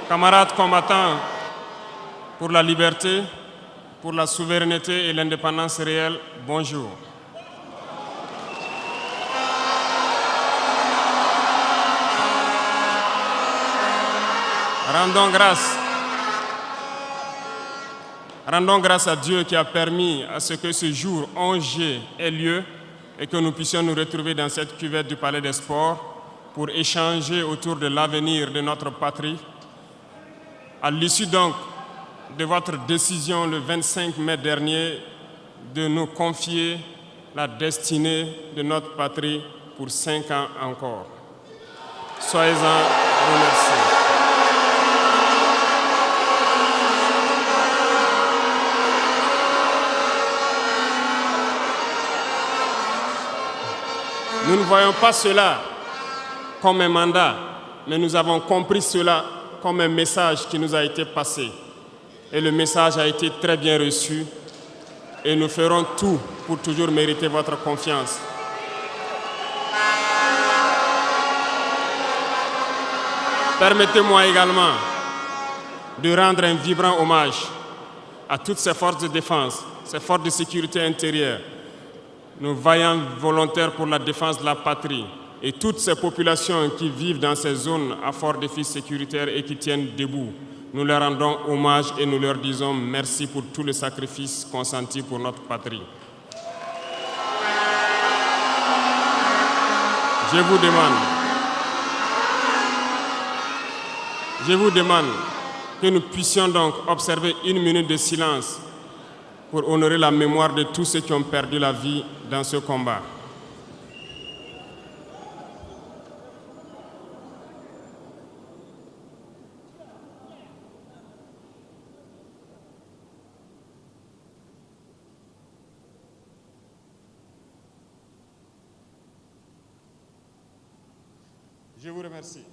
Camarades combattants pour la liberté, pour la souveraineté et l'indépendance réelle, bonjour. Rendons grâce à Dieu qui a permis à ce que ce jour 11 juillet ait lieu et que nous puissions nous retrouver dans cette cuvette du Palais des Sports pour échanger autour de l'avenir de notre patrie. À l'issue donc de votre décision le 25 mai dernier de nous confier la destinée de notre patrie pour 5 ans encore. Soyez-en remerciés. Nous ne voyons pas cela comme un mandat, mais nous avons compris cela comme un message qui nous a été passé. Et le message a été très bien reçu et nous ferons tout pour toujours mériter votre confiance. Permettez-moi également de rendre un vibrant hommage à toutes ces forces de défense, ces forces de sécurité intérieure, nos vaillants volontaires pour la défense de la patrie et toutes ces populations qui vivent dans ces zones à fort défi sécuritaire et qui tiennent debout. Nous leur rendons hommage et nous leur disons merci pour tout le sacrifice consenti pour notre patrie. Je vous demande que nous puissions donc observer 1 minute de silence pour honorer la mémoire de tous ceux qui ont perdu la vie dans ce combat. Je vous remercie.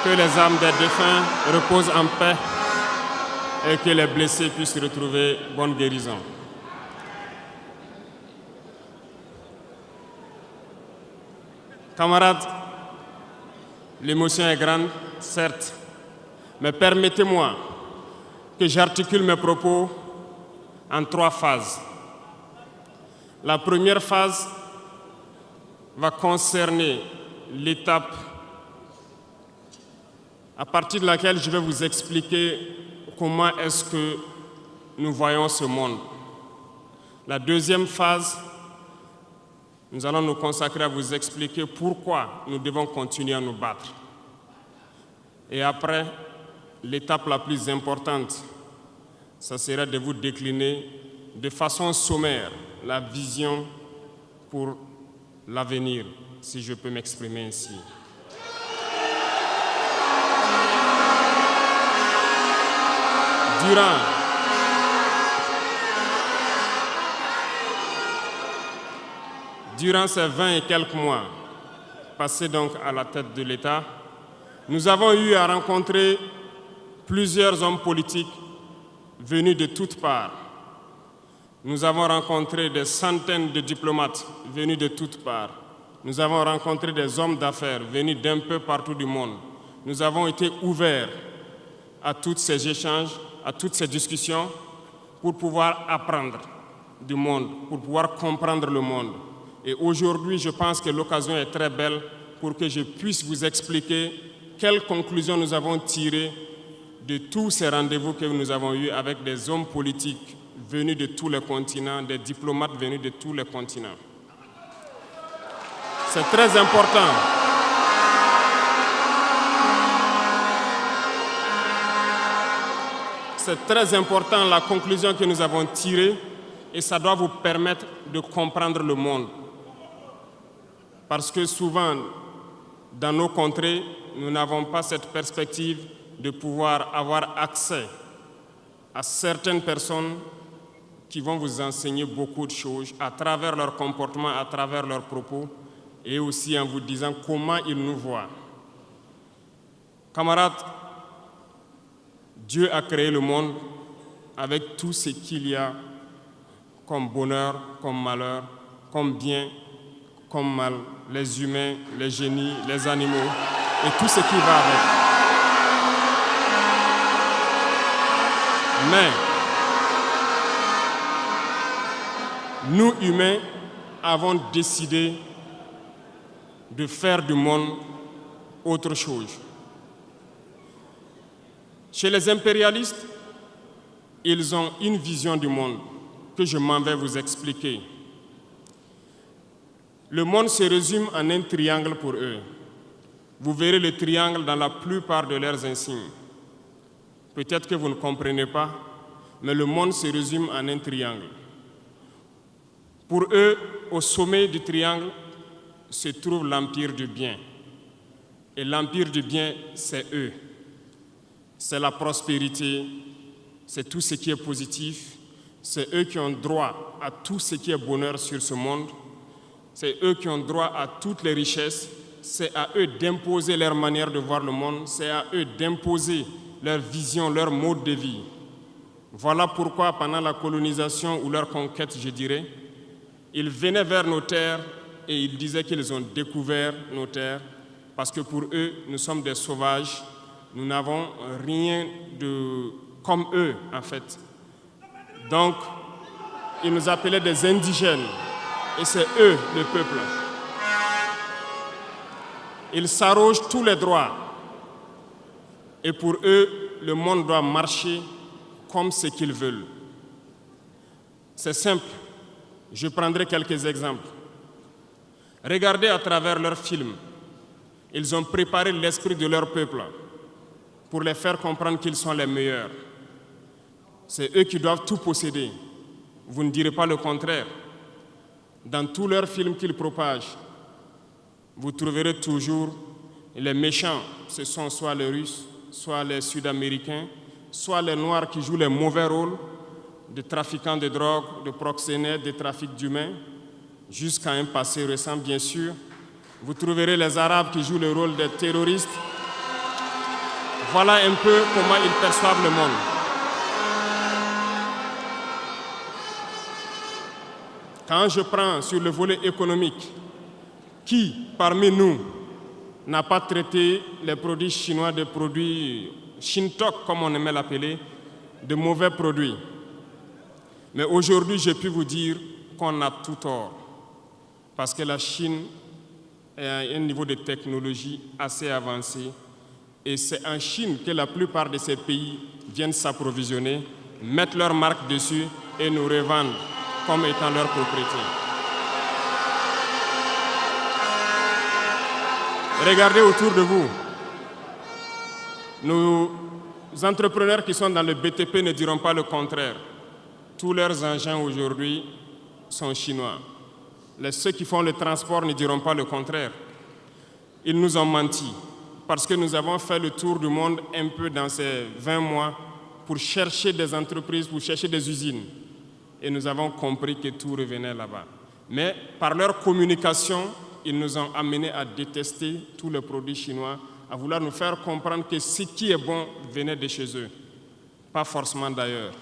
Que les âmes des défunts reposent en paix et que les blessés puissent retrouver bonne guérison. Camarades, l'émotion est grande, certes, mais permettez-moi que j'articule mes propos en 3 phases. La première phase va concerner l'étape à partir de laquelle je vais vous expliquer comment est-ce que nous voyons ce monde. La deuxième phase, nous allons nous consacrer à vous expliquer pourquoi nous devons continuer à nous battre. Et après, l'étape la plus importante, ça sera de vous décliner de façon sommaire la vision pour l'avenir, si je peux m'exprimer ainsi. Durant ces 20 et quelques mois passés donc à la tête de l'État, nous avons eu à rencontrer plusieurs hommes politiques venus de toutes parts. Nous avons rencontré des centaines de diplomates venus de toutes parts. Nous avons rencontré des hommes d'affaires venus d'un peu partout du monde. Nous avons été ouverts à tous ces échanges, à toutes ces discussions pour pouvoir apprendre du monde, pour pouvoir comprendre le monde. Et aujourd'hui, je pense que l'occasion est très belle pour que je puisse vous expliquer quelles conclusions nous avons tirées de tous ces rendez-vous que nous avons eus avec des hommes politiques venus de tous les continents, des diplomates venus de tous les continents. C'est très important. C'est très important la conclusion que nous avons tirée et ça doit vous permettre de comprendre le monde. Parce que souvent, dans nos contrées, nous n'avons pas cette perspective de pouvoir avoir accès à certaines personnes qui vont vous enseigner beaucoup de choses à travers leur comportement, à travers leurs propos et aussi en vous disant comment ils nous voient. Camarades, Dieu a créé le monde avec tout ce qu'il y a comme bonheur, comme malheur, comme bien, comme mal, les humains, les génies, les animaux et tout ce qui va avec. Mais nous, humains, avons décidé de faire du monde autre chose. Chez les impérialistes, ils ont une vision du monde que je m'en vais vous expliquer. Le monde se résume en un triangle pour eux. Vous verrez le triangle dans la plupart de leurs insignes. Peut-être que vous ne comprenez pas, mais le monde se résume en un triangle. Pour eux, au sommet du triangle se trouve l'empire du bien. Et l'empire du bien, c'est eux. C'est la prospérité, c'est tout ce qui est positif. C'est eux qui ont droit à tout ce qui est bonheur sur ce monde. C'est eux qui ont droit à toutes les richesses. C'est à eux d'imposer leur manière de voir le monde. C'est à eux d'imposer leur vision, leur mode de vie. Voilà pourquoi, pendant la colonisation ou leur conquête, je dirais, ils venaient vers nos terres et ils disaient qu'ils ont découvert nos terres parce que pour eux, nous sommes des sauvages. Nous n'avons rien de comme eux, en fait. Donc, ils nous appelaient des indigènes. Et c'est eux, le peuple. Ils s'arrogent tous les droits. Et pour eux, le monde doit marcher comme ce qu'ils veulent. C'est simple. Je prendrai quelques exemples. Regardez à travers leurs films. Ils ont préparé l'esprit de leur peuple pour les faire comprendre qu'ils sont les meilleurs. C'est eux qui doivent tout posséder. Vous ne direz pas le contraire. Dans tous leurs films qu'ils propagent, vous trouverez toujours les méchants. Ce sont soit les Russes, soit les Sud-Américains, soit les Noirs qui jouent les mauvais rôles de trafiquants de drogue, de proxénètes, de trafic d'humains, jusqu'à un passé récent, bien sûr. Vous trouverez les Arabes qui jouent le rôle des terroristes. Voilà un peu comment ils perçoivent le monde. Quand je prends sur le volet économique, qui parmi nous n'a pas traité les produits chinois de produits Shintok, comme on aimait l'appeler, de mauvais produits? Mais aujourd'hui, j'ai pu vous dire qu'on a tout tort, parce que la Chine est à un niveau de technologie assez avancé, et c'est en Chine que la plupart de ces pays viennent s'approvisionner, mettent leur marque dessus et nous revendent comme étant leur propriété. Regardez autour de vous. Nos entrepreneurs qui sont dans le BTP ne diront pas le contraire. Tous leurs engins aujourd'hui sont chinois. Ceux qui font le transport ne diront pas le contraire. Ils nous ont menti parce que nous avons fait le tour du monde un peu dans ces 20 mois pour chercher des entreprises, pour chercher des usines. Et nous avons compris que tout revenait là-bas. Mais par leur communication, ils nous ont amenés à détester tous les produits chinois, à vouloir nous faire comprendre que ce qui est bon venait de chez eux, pas forcément d'ailleurs.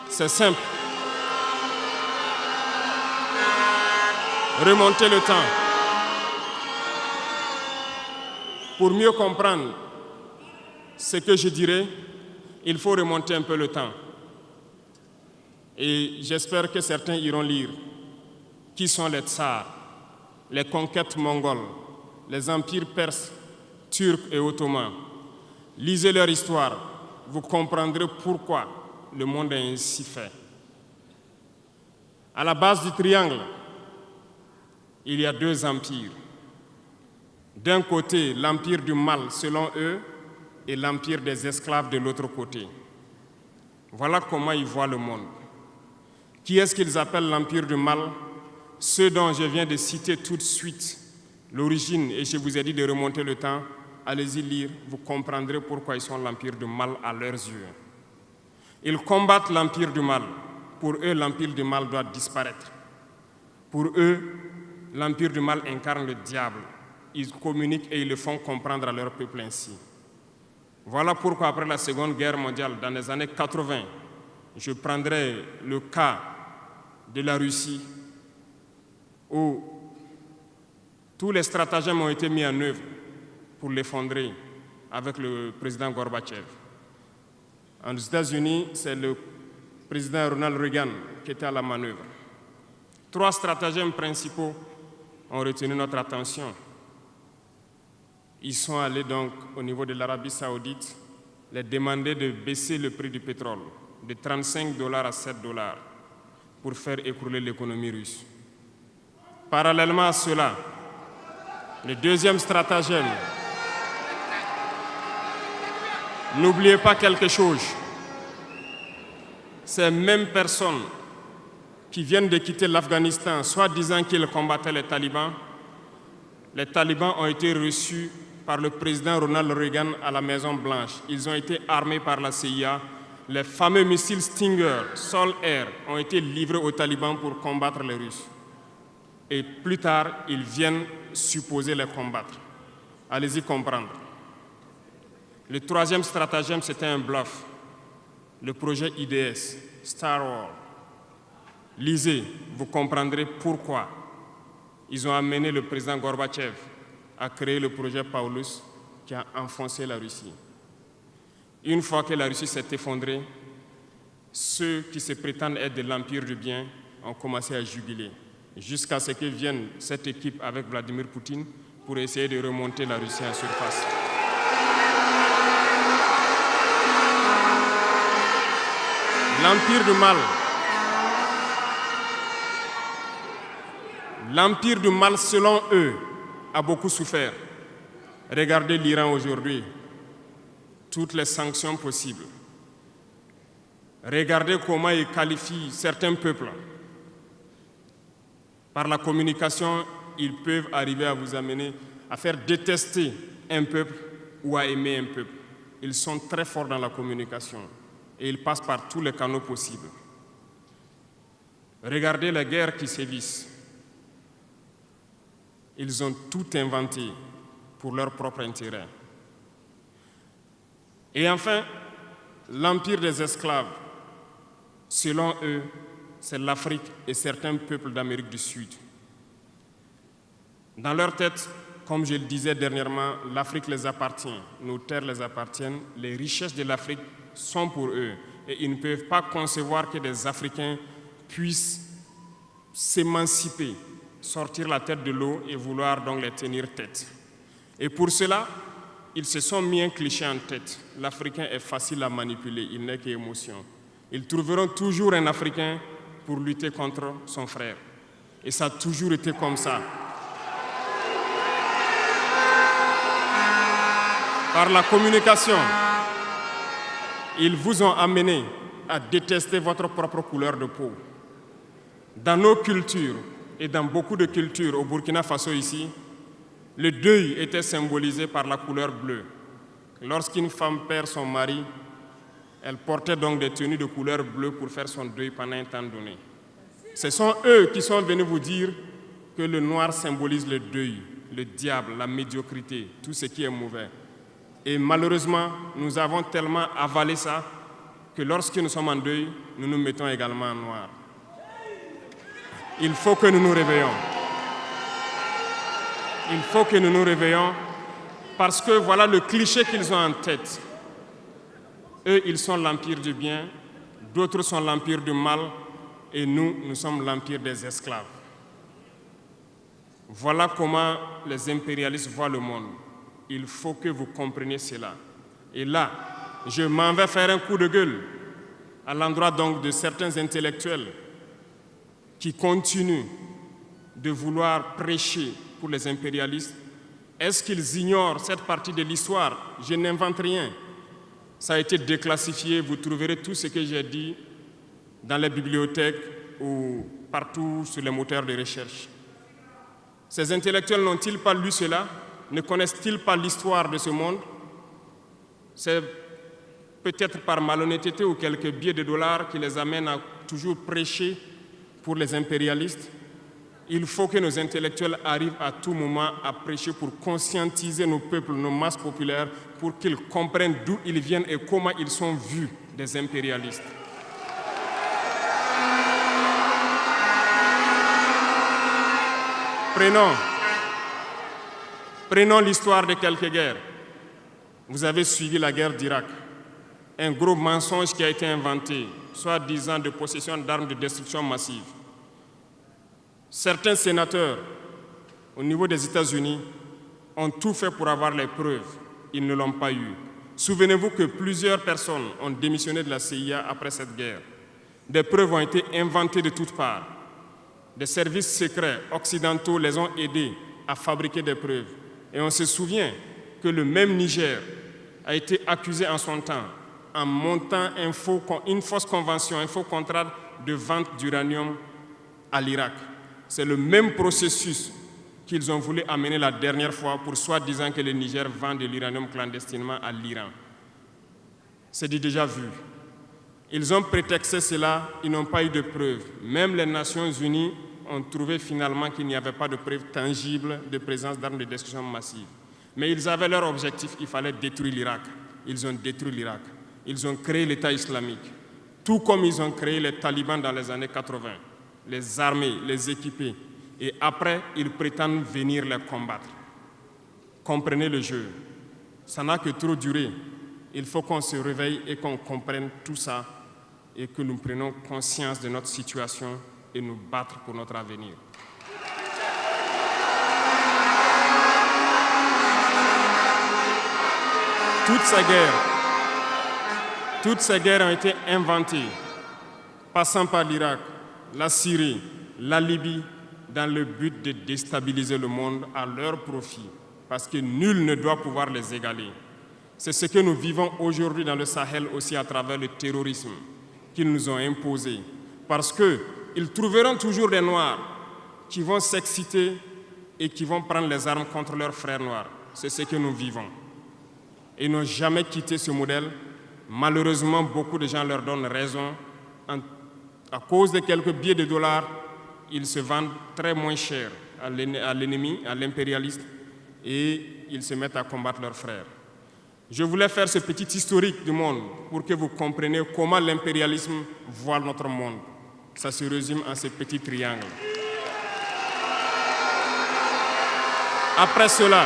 C'est simple. Remonter le temps. Pour mieux comprendre ce que je dirais, il faut remonter un peu le temps. Et j'espère que certains iront lire qui sont les tsars, les conquêtes mongoles, les empires perses, turcs et ottomans. Lisez leur histoire, vous comprendrez pourquoi le monde est ainsi fait. À la base du triangle, il y a deux empires. D'un côté, l'empire du mal, selon eux, et l'empire des esclaves de l'autre côté. Voilà comment ils voient le monde. Qui est-ce qu'ils appellent l'empire du mal? Ceux dont je viens de citer tout de suite l'origine, et je vous ai dit de remonter le temps, allez-y lire, vous comprendrez pourquoi ils sont l'empire du mal à leurs yeux. Ils combattent l'empire du mal. Pour eux, l'empire du mal doit disparaître. Pour eux, l'empire du mal incarne le diable. Ils communiquent et ils le font comprendre à leur peuple ainsi. Voilà pourquoi après la Seconde Guerre mondiale, dans les années 80, je prendrai le cas de la Russie, où tous les stratagèmes ont été mis en œuvre pour l'effondrer avec le président Gorbatchev. Aux États-Unis, c'est le président Ronald Reagan qui était à la manœuvre. 3 stratagèmes principaux ont retenu notre attention. Ils sont allés donc au niveau de l'Arabie Saoudite les demander de baisser le prix du pétrole de 35 $ à 7 $ pour faire écrouler l'économie russe. Parallèlement à cela, le deuxième stratagème, n'oubliez pas quelque chose, ces mêmes personnes qui viennent de quitter l'Afghanistan, soit disant qu'ils combattaient les talibans ont été reçus par le président Ronald Reagan à la Maison-Blanche. Ils ont été armés par la CIA. Les fameux missiles Stinger, Sol-Air, ont été livrés aux talibans pour combattre les Russes. Et plus tard, ils viennent supposer les combattre. Allez-y comprendre. Le troisième stratagème, c'était un bluff. Le projet IDS, Star Wars. Lisez, vous comprendrez pourquoi ils ont amené le président Gorbatchev à créer le projet Paulus qui a enfoncé la Russie. Une fois que la Russie s'est effondrée, ceux qui se prétendent être de l'Empire du bien ont commencé à juguler, jusqu'à ce que vienne cette équipe avec Vladimir Poutine pour essayer de remonter la Russie en surface. L'Empire du mal, selon eux, a beaucoup souffert. Regardez l'Iran aujourd'hui, toutes les sanctions possibles. Regardez comment ils qualifient certains peuples. Par la communication, ils peuvent arriver à vous amener à faire détester un peuple ou à aimer un peuple. Ils sont très forts dans la communication et ils passent par tous les canaux possibles. Regardez les guerres qui sévissent. Ils ont tout inventé pour leur propre intérêt. Et enfin, l'empire des esclaves, selon eux, c'est l'Afrique et certains peuples d'Amérique du Sud. Dans leur tête, comme je le disais dernièrement, l'Afrique les appartient, nos terres les appartiennent, les richesses de l'Afrique sont pour eux. Et ils ne peuvent pas concevoir que des Africains puissent s'émanciper, sortir la tête de l'eau et vouloir donc les tenir tête. Et pour cela, ils se sont mis un cliché en tête. L'Africain est facile à manipuler, il n'est qu'émotion. Ils trouveront toujours un Africain pour lutter contre son frère. Et ça a toujours été comme ça. Par la communication, ils vous ont amené à détester votre propre couleur de peau. Dans nos cultures et dans beaucoup de cultures au Burkina Faso ici, le deuil était symbolisé par la couleur bleue. Lorsqu'une femme perd son mari, elle portait donc des tenues de couleur bleue pour faire son deuil pendant un temps donné. Ce sont eux qui sont venus vous dire que le noir symbolise le deuil, le diable, la médiocrité, tout ce qui est mauvais. Et malheureusement, nous avons tellement avalé ça que lorsque nous sommes en deuil, nous nous mettons également en noir. Il faut que nous nous réveillons. Il faut que nous nous réveillons parce que voilà le cliché qu'ils ont en tête. Eux, ils sont l'empire du bien, d'autres sont l'empire du mal, et nous, nous sommes l'empire des esclaves. Voilà comment les impérialistes voient le monde. Il faut que vous compreniez cela. Et là, je m'en vais faire un coup de gueule à l'endroit donc de certains intellectuels qui continuent de vouloir prêcher pour les impérialistes. Est-ce qu'ils ignorent cette partie de l'histoire? Je n'invente rien. Ça a été déclassifié, vous trouverez tout ce que j'ai dit dans les bibliothèques ou partout sur les moteurs de recherche. Ces intellectuels n'ont-ils pas lu cela? Ne connaissent-ils pas l'histoire de ce monde? C'est peut-être par malhonnêteté ou quelques billets de dollars qui les amènent à toujours prêcher pour les impérialistes. Il faut que nos intellectuels arrivent à tout moment à prêcher pour conscientiser nos peuples, nos masses populaires, pour qu'ils comprennent d'où ils viennent et comment ils sont vus des impérialistes. Prenons l'histoire de quelques guerres. Vous avez suivi la guerre d'Irak. Un gros mensonge qui a été inventé, soi-disant de possession d'armes de destruction massive. Certains sénateurs, au niveau des États-Unis, ont tout fait pour avoir les preuves. Ils ne l'ont pas eu. Souvenez-vous que plusieurs personnes ont démissionné de la CIA après cette guerre. Des preuves ont été inventées de toutes parts. Des services secrets occidentaux les ont aidés à fabriquer des preuves. Et on se souvient que le même Niger a été accusé en son temps en montant une fausse convention, un faux contrat de vente d'uranium à l'Irak. C'est le même processus qu'ils ont voulu amener la dernière fois pour soi-disant que le Niger vend de l'uranium clandestinement à l'Iran. C'est du déjà vu. Ils ont prétexté cela, ils n'ont pas eu de preuves. Même les Nations Unies ont trouvé finalement qu'il n'y avait pas de preuves tangibles de présence d'armes de destruction massive. Mais ils avaient leur objectif, il fallait détruire l'Irak. Ils ont détruit l'Irak. Ils ont créé l'État islamique. Tout comme ils ont créé les talibans dans les années 80. Les armés, les équipés. Et après, ils prétendent venir les combattre. Comprenez le jeu. Ça n'a que trop duré. Il faut qu'on se réveille et qu'on comprenne tout ça et que nous prenions conscience de notre situation et nous battre pour notre avenir. Toutes ces guerres ont été inventées, passant par l'Irak, la Syrie, la Libye, dans le but de déstabiliser le monde à leur profit, parce que nul ne doit pouvoir les égaler. C'est ce que nous vivons aujourd'hui dans le Sahel aussi à travers le terrorisme qu'ils nous ont imposé, parce qu'ils trouveront toujours des Noirs qui vont s'exciter et qui vont prendre les armes contre leurs frères noirs. C'est ce que nous vivons. Ils n'ont jamais quitté ce modèle. Malheureusement, beaucoup de gens leur donnent raison. À cause de quelques billets de dollars, ils se vendent très moins cher à l'ennemi, à l'impérialiste, et ils se mettent à combattre leurs frères. Je voulais faire ce petit historique du monde pour que vous compreniez comment l'impérialisme voit notre monde. Ça se résume en ces petits triangles. Après cela,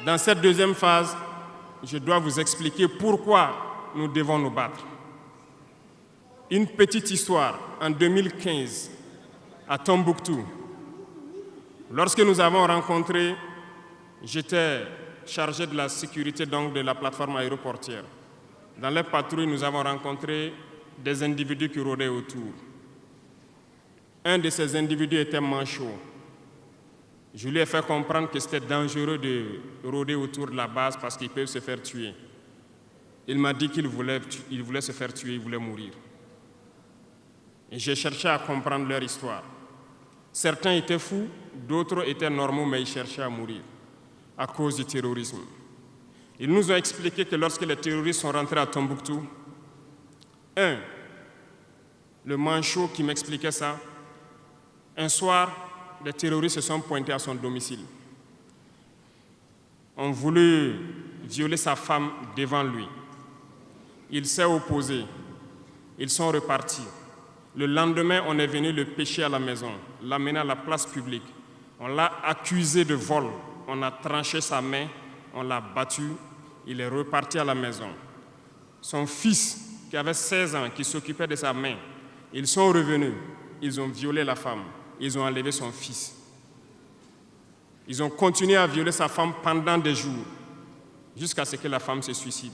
dans cette deuxième phase, je dois vous expliquer pourquoi nous devons nous battre. Une petite histoire. En 2015, à Tombouctou, lorsque nous avons rencontré, j'étais chargé de la sécurité donc, de la plateforme aéroportière. Dans les patrouilles, nous avons rencontré des individus qui rôdaient autour. Un de ces individus était manchot. Je lui ai fait comprendre que c'était dangereux de rôder autour de la base parce qu'ils peuvent se faire tuer. Il m'a dit qu'il voulait se faire tuer, il voulait mourir. Et j'ai cherché à comprendre leur histoire. Certains étaient fous, d'autres étaient normaux, mais ils cherchaient à mourir à cause du terrorisme. Ils nous ont expliqué que lorsque les terroristes sont rentrés à Tombouctou, le manchot qui m'expliquait ça, un soir, les terroristes se sont pointés à son domicile. On voulait violer sa femme devant lui. Il s'est opposé. Ils sont repartis. Le lendemain, on est venu le pêcher à la maison, l'amener à la place publique. On l'a accusé de vol. On a tranché sa main, on l'a battu. Il est reparti à la maison. Son fils, qui avait 16 ans, qui s'occupait de sa main, ils sont revenus. Ils ont violé la femme. Ils ont enlevé son fils. Ils ont continué à violer sa femme pendant des jours, jusqu'à ce que la femme se suicide.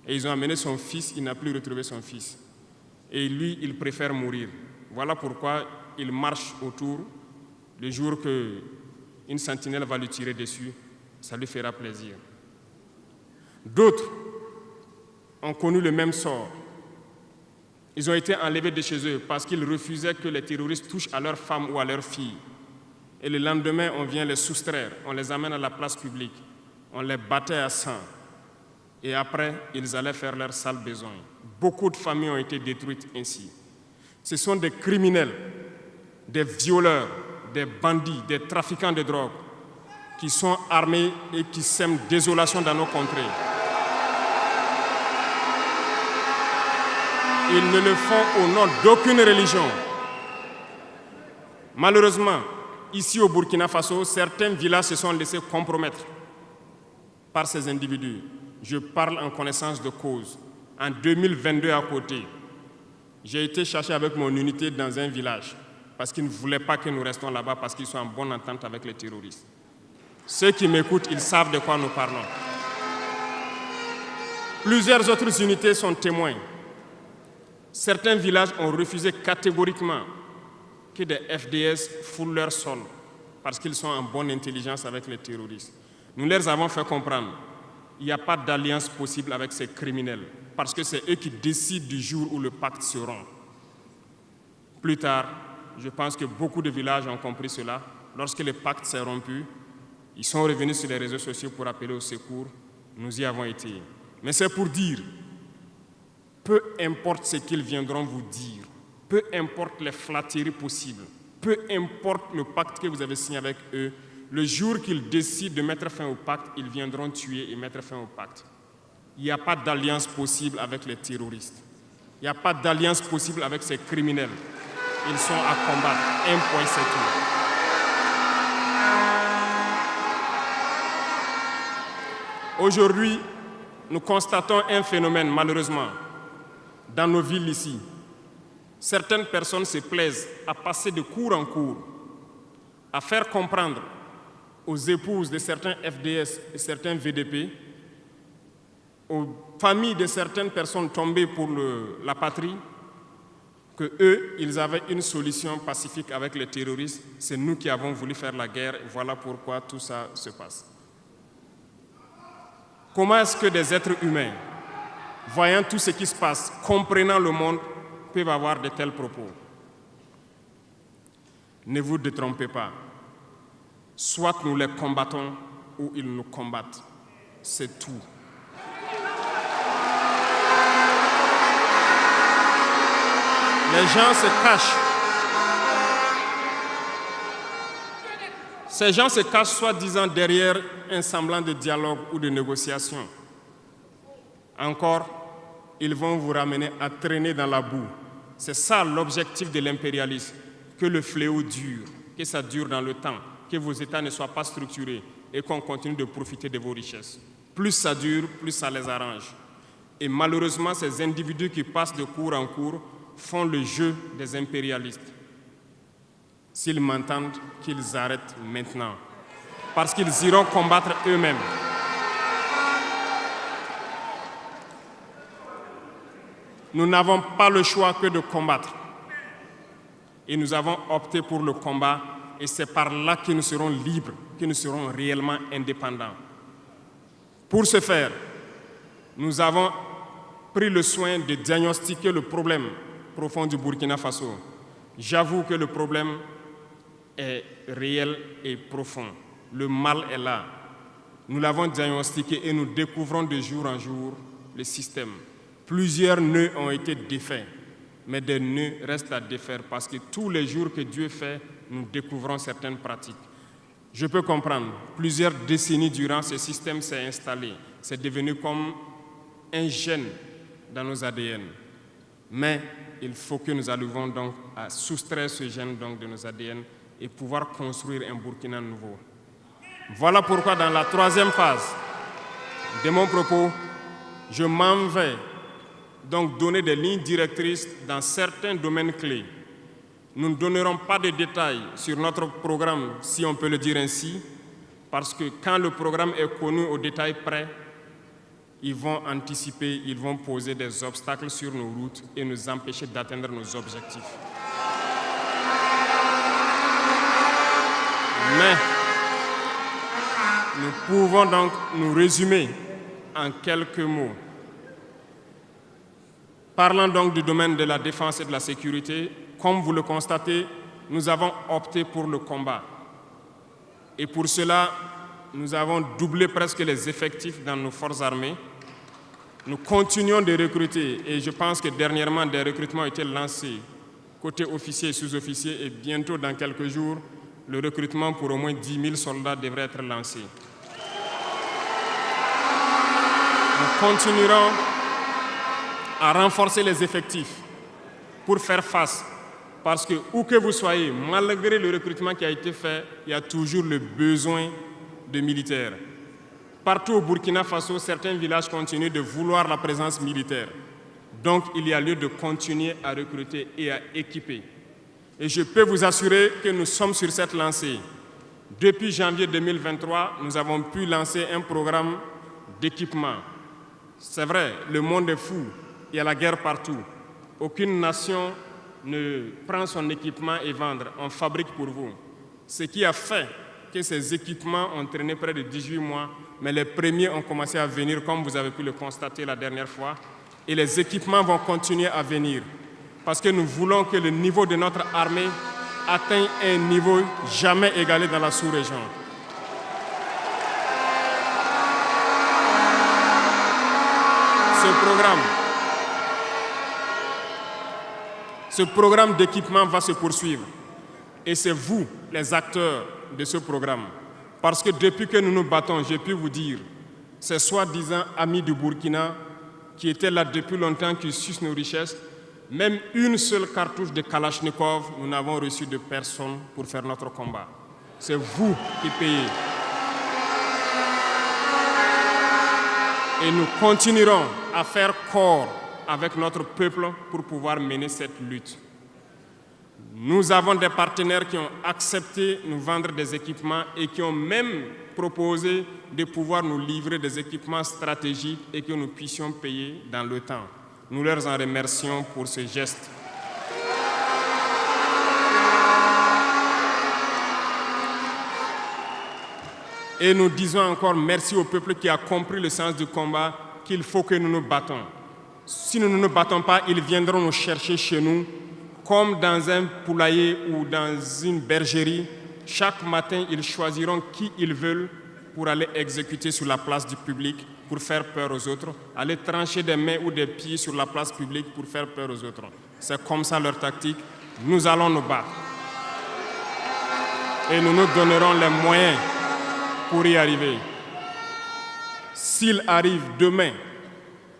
Et ils ont amené son fils, il n'a plus retrouvé son fils. Et lui, il préfère mourir. Voilà pourquoi il marche autour. Le jour qu'une sentinelle va lui tirer dessus, ça lui fera plaisir. D'autres ont connu le même sort. Ils ont été enlevés de chez eux parce qu'ils refusaient que les terroristes touchent à leurs femmes ou à leurs filles. Et le lendemain, on vient les soustraire, on les amène à la place publique, on les battait à sang. Et après, ils allaient faire leurs sales besoins. Beaucoup de familles ont été détruites ainsi. Ce sont des criminels, des violeurs, des bandits, des trafiquants de drogue qui sont armés et qui sèment désolation dans nos contrées. Ils ne le font au nom d'aucune religion. Malheureusement, ici au Burkina Faso, certains villages se sont laissés compromettre par ces individus. Je parle en connaissance de cause. En 2022 à côté, j'ai été chercher avec mon unité dans un village parce qu'ils ne voulaient pas que nous restions là-bas parce qu'ils sont en bonne entente avec les terroristes. Ceux qui m'écoutent, ils savent de quoi nous parlons. Plusieurs autres unités sont témoins. Certains villages ont refusé catégoriquement que des FDS foulent leur sol parce qu'ils sont en bonne intelligence avec les terroristes. Nous leur avons fait comprendre qu'il n'y a pas d'alliance possible avec ces criminels parce que c'est eux qui décident du jour où le pacte se rompt. Plus tard, je pense que beaucoup de villages ont compris cela. Lorsque le pacte s'est rompu, ils sont revenus sur les réseaux sociaux pour appeler au secours. Nous y avons été. Mais c'est pour dire, peu importe ce qu'ils viendront vous dire, peu importe les flatteries possibles, peu importe le pacte que vous avez signé avec eux, le jour qu'ils décident de mettre fin au pacte, ils viendront tuer et mettre fin au pacte. Il n'y a pas d'alliance possible avec les terroristes. Il n'y a pas d'alliance possible avec ces criminels. Ils sont à combattre. Un point, c'est tout. Aujourd'hui, nous constatons un phénomène, malheureusement, dans nos villes ici. Certaines personnes se plaisent à passer de cour en cour, à faire comprendre aux épouses de certains FDS et certains VDP, aux familles de certaines personnes tombées pour la patrie, que eux, ils avaient une solution pacifique avec les terroristes. C'est nous qui avons voulu faire la guerre. Et voilà pourquoi tout ça se passe. Comment est-ce que des êtres humains, voyant tout ce qui se passe, comprenant le monde, peuvent avoir de tels propos? Ne vous détrompez pas. Soit nous les combattons ou ils nous combattent. C'est tout. Les gens se cachent. Ces gens se cachent soi-disant derrière un semblant de dialogue ou de négociation. Encore, ils vont vous ramener à traîner dans la boue. C'est ça l'objectif de l'impérialisme, que le fléau dure, que ça dure dans le temps, que vos États ne soient pas structurés et qu'on continue de profiter de vos richesses. Plus ça dure, plus ça les arrange. Et malheureusement, ces individus qui passent de cour en cour font le jeu des impérialistes. S'ils m'entendent, qu'ils arrêtent maintenant, parce qu'ils iront combattre eux-mêmes. Nous n'avons pas le choix que de combattre. Et nous avons opté pour le combat, et c'est par là que nous serons libres, que nous serons réellement indépendants. Pour ce faire, nous avons pris le soin de diagnostiquer le problème profond du Burkina Faso. J'avoue que le problème est réel et profond. Le mal est là. Nous l'avons diagnostiqué et nous découvrons de jour en jour le système. Plusieurs nœuds ont été défaits, mais des nœuds restent à défaire parce que tous les jours que Dieu fait, nous découvrons certaines pratiques. Je peux comprendre, plusieurs décennies durant, ce système s'est installé. C'est devenu comme un gène dans nos ADN. Mais il faut que nous arrivions donc à soustraire ce gène donc de nos ADN et pouvoir construire un Burkina nouveau. Voilà pourquoi dans la troisième phase de mon propos, je m'en vais donc donner des lignes directrices dans certains domaines clés. Nous ne donnerons pas de détails sur notre programme, si on peut le dire ainsi, parce que quand le programme est connu au détail près, ils vont anticiper, ils vont poser des obstacles sur nos routes et nous empêcher d'atteindre nos objectifs. Mais nous pouvons donc nous résumer en quelques mots. Parlant donc du domaine de la défense et de la sécurité, comme vous le constatez, nous avons opté pour le combat. Et pour cela, nous avons doublé presque les effectifs dans nos forces armées. Nous continuons de recruter et je pense que dernièrement, des recrutements ont été lancés côté officiers et sous-officiers et bientôt, dans quelques jours, le recrutement pour au moins 10 000 soldats devrait être lancé. Nous continuerons à renforcer les effectifs pour faire face Parce que où que vous soyez, malgré le recrutement qui a été fait, il y a toujours le besoin de militaires. Partout au Burkina Faso, certains villages continuent de vouloir la présence militaire. Donc, il y a lieu de continuer à recruter et à équiper. Et je peux vous assurer que nous sommes sur cette lancée. Depuis janvier 2023, nous avons pu lancer un programme d'équipement. C'est vrai, le monde est fou, il y a la guerre partout. Aucune nation ne prend son équipement et vend, on fabrique pour vous. Ce qui a fait que ces équipements ont traîné près de 18 mois, mais les premiers ont commencé à venir, comme vous avez pu le constater la dernière fois, et les équipements vont continuer à venir, parce que nous voulons que le niveau de notre armée atteigne un niveau jamais égalé dans la sous-région. Ce programme d'équipement va se poursuivre. Et c'est vous, les acteurs de ce programme. Parce que depuis que nous nous battons, j'ai pu vous dire, ces soi-disant amis du Burkina qui étaient là depuis longtemps, qui sucent nos richesses, même une seule cartouche de Kalachnikov, nous n'avons reçu de personne pour faire notre combat. C'est vous qui payez. Et nous continuerons à faire corps avec notre peuple pour pouvoir mener cette lutte. Nous avons des partenaires qui ont accepté de nous vendre des équipements et qui ont même proposé de pouvoir nous livrer des équipements stratégiques et que nous puissions payer dans le temps. Nous leur en remercions pour ce geste. Et nous disons encore merci au peuple qui a compris le sens du combat, qu'il faut que nous nous battons. Si nous ne nous battons pas, ils viendront nous chercher chez nous, comme dans un poulailler ou dans une bergerie. Chaque matin, ils choisiront qui ils veulent pour aller exécuter sur la place du public, pour faire peur aux autres, aller trancher des mains ou des pieds sur la place publique pour faire peur aux autres. C'est comme ça leur tactique. Nous allons nous battre. Et nous nous donnerons les moyens pour y arriver. S'il arrive demain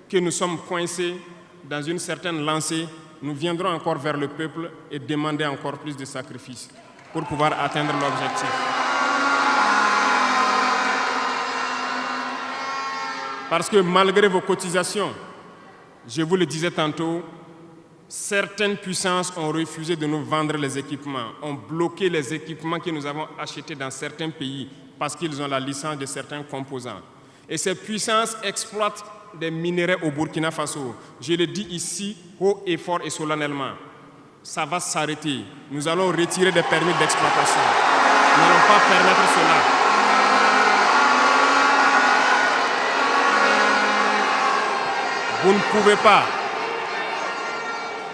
que nous sommes coincés dans une certaine lancée, nous viendrons encore vers le peuple et demander encore plus de sacrifices pour pouvoir atteindre l'objectif. Parce que malgré vos cotisations, je vous le disais tantôt, certaines puissances ont refusé de nous vendre les équipements, ont bloqué les équipements que nous avons achetés dans certains pays parce qu'ils ont la licence de certains composants. Et ces puissances exploitent des minerais au Burkina Faso. Je le dis ici, haut et fort et solennellement. Ça va s'arrêter. Nous allons retirer des permis d'exploitation. Nous n'allons pas permettre cela. Vous ne pouvez pas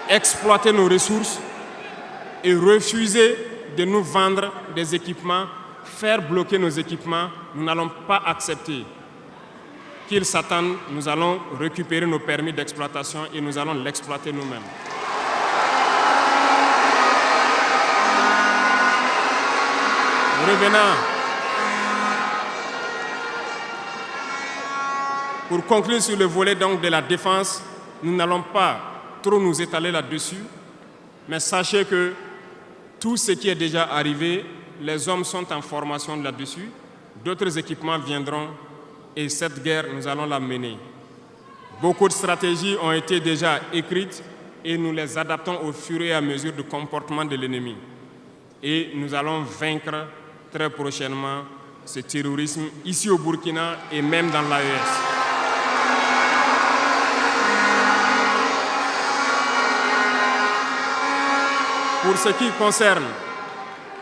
exploiter nos ressources et refuser de nous vendre des équipements, faire bloquer nos équipements. Nous n'allons pas accepter. Qu'ils s'attendent, nous allons récupérer nos permis d'exploitation et nous allons l'exploiter nous-mêmes. Revenant. Pour conclure sur le volet donc de la défense, nous n'allons pas trop nous étaler là-dessus, mais sachez que tout ce qui est déjà arrivé, les hommes sont en formation là-dessus, d'autres équipements viendront. Et cette guerre, nous allons la mener. Beaucoup de stratégies ont été déjà écrites et nous les adaptons au fur et à mesure du comportement de l'ennemi. Et nous allons vaincre très prochainement ce terrorisme ici au Burkina et même dans l'AES. Pour ce qui concerne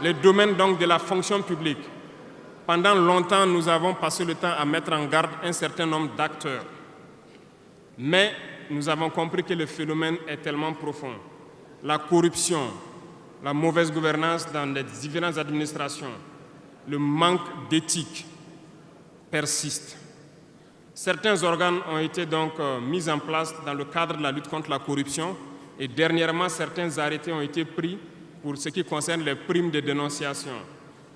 le domaine donc de la fonction publique, pendant longtemps, nous avons passé le temps à mettre en garde un certain nombre d'acteurs. Mais nous avons compris que le phénomène est tellement profond. La corruption, la mauvaise gouvernance dans les différentes administrations, le manque d'éthique persiste. Certains organes ont été donc mis en place dans le cadre de la lutte contre la corruption et dernièrement, certains arrêtés ont été pris pour ce qui concerne les primes de dénonciation.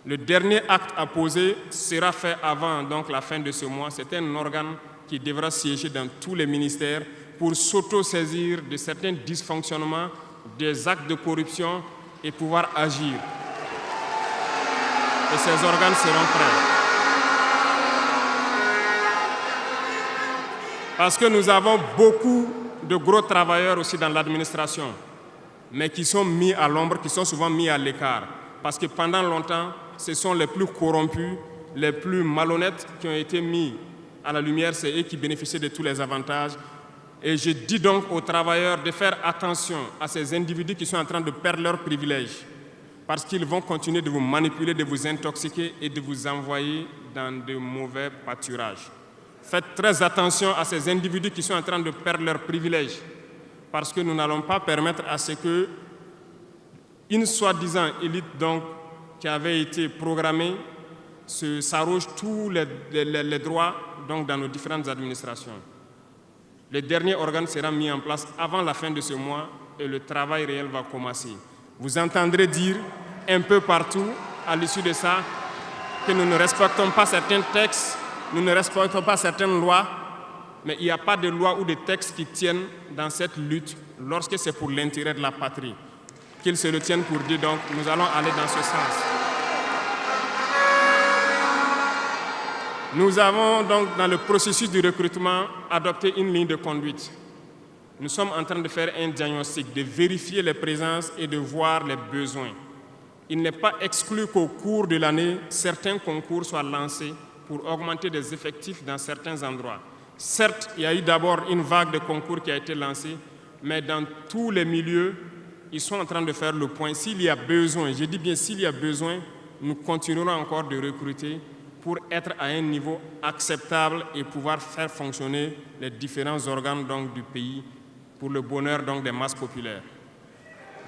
Le dernier acte à poser sera fait avant donc, la fin de ce mois. C'est un organe qui devra siéger dans tous les ministères pour s'auto-saisir de certains dysfonctionnements des actes de corruption et pouvoir agir. Et ces organes seront prêts. Parce que nous avons beaucoup de gros travailleurs aussi dans l'administration, mais qui sont mis à l'ombre, qui sont souvent mis à l'écart. Parce que pendant longtemps, ce sont les plus corrompus, les plus malhonnêtes qui ont été mis à la lumière, c'est eux qui bénéficient de tous les avantages. Et je dis donc aux travailleurs de faire attention à ces individus qui sont en train de perdre leurs privilèges, parce qu'ils vont continuer de vous manipuler, de vous intoxiquer et de vous envoyer dans de mauvais pâturages. Faites très attention à ces individus qui sont en train de perdre leurs privilèges, parce que nous n'allons pas permettre à ce que une soi-disant élite donc, qui avait été programmée s'arroge tous les droits donc, dans nos différentes administrations. Le dernier organe sera mis en place avant la fin de ce mois et le travail réel va commencer. Vous entendrez dire un peu partout, à l'issue de ça, que nous ne respectons pas certains textes, nous ne respectons pas certaines lois, mais il n'y a pas de loi ou de textes qui tiennent dans cette lutte lorsque c'est pour l'intérêt de la patrie. Qu'ils se le tiennent pour dire, donc, nous allons aller dans ce sens. Nous avons donc, dans le processus du recrutement, adopté une ligne de conduite. Nous sommes en train de faire un diagnostic, de vérifier les présences et de voir les besoins. Il n'est pas exclu qu'au cours de l'année, certains concours soient lancés pour augmenter des effectifs dans certains endroits. Certes, il y a eu d'abord une vague de concours qui a été lancée, mais dans tous les milieux, ils sont en train de faire le point. S'il y a besoin, je dis bien s'il y a besoin, nous continuerons encore de recruter pour être à un niveau acceptable et pouvoir faire fonctionner les différents organes donc, du pays pour le bonheur donc, des masses populaires.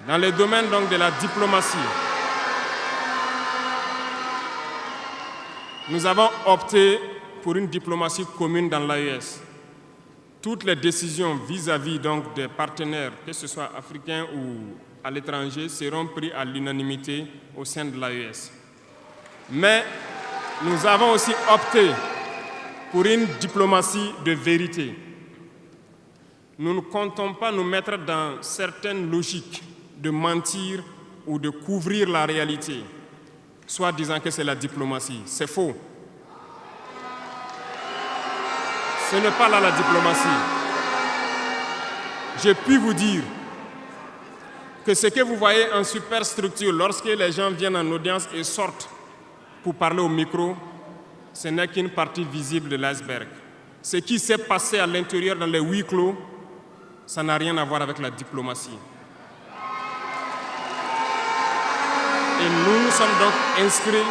Dans le domaine donc, de la diplomatie, nous avons opté pour une diplomatie commune dans l'AES. Toutes les décisions vis-à-vis donc, des partenaires, que ce soit africains ou à l'étranger, seront prises à l'unanimité au sein de l'AES. Mais nous avons aussi opté pour une diplomatie de vérité. Nous ne comptons pas nous mettre dans certaines logiques de mentir ou de couvrir la réalité, soit disant que c'est la diplomatie. C'est faux. Ce n'est pas là la diplomatie. Je puis vous dire que ce que vous voyez en superstructure, lorsque les gens viennent en audience et sortent pour parler au micro, ce n'est qu'une partie visible de l'iceberg. Ce qui s'est passé à l'intérieur dans les huis clos, ça n'a rien à voir avec la diplomatie. Et nous nous sommes donc inscrits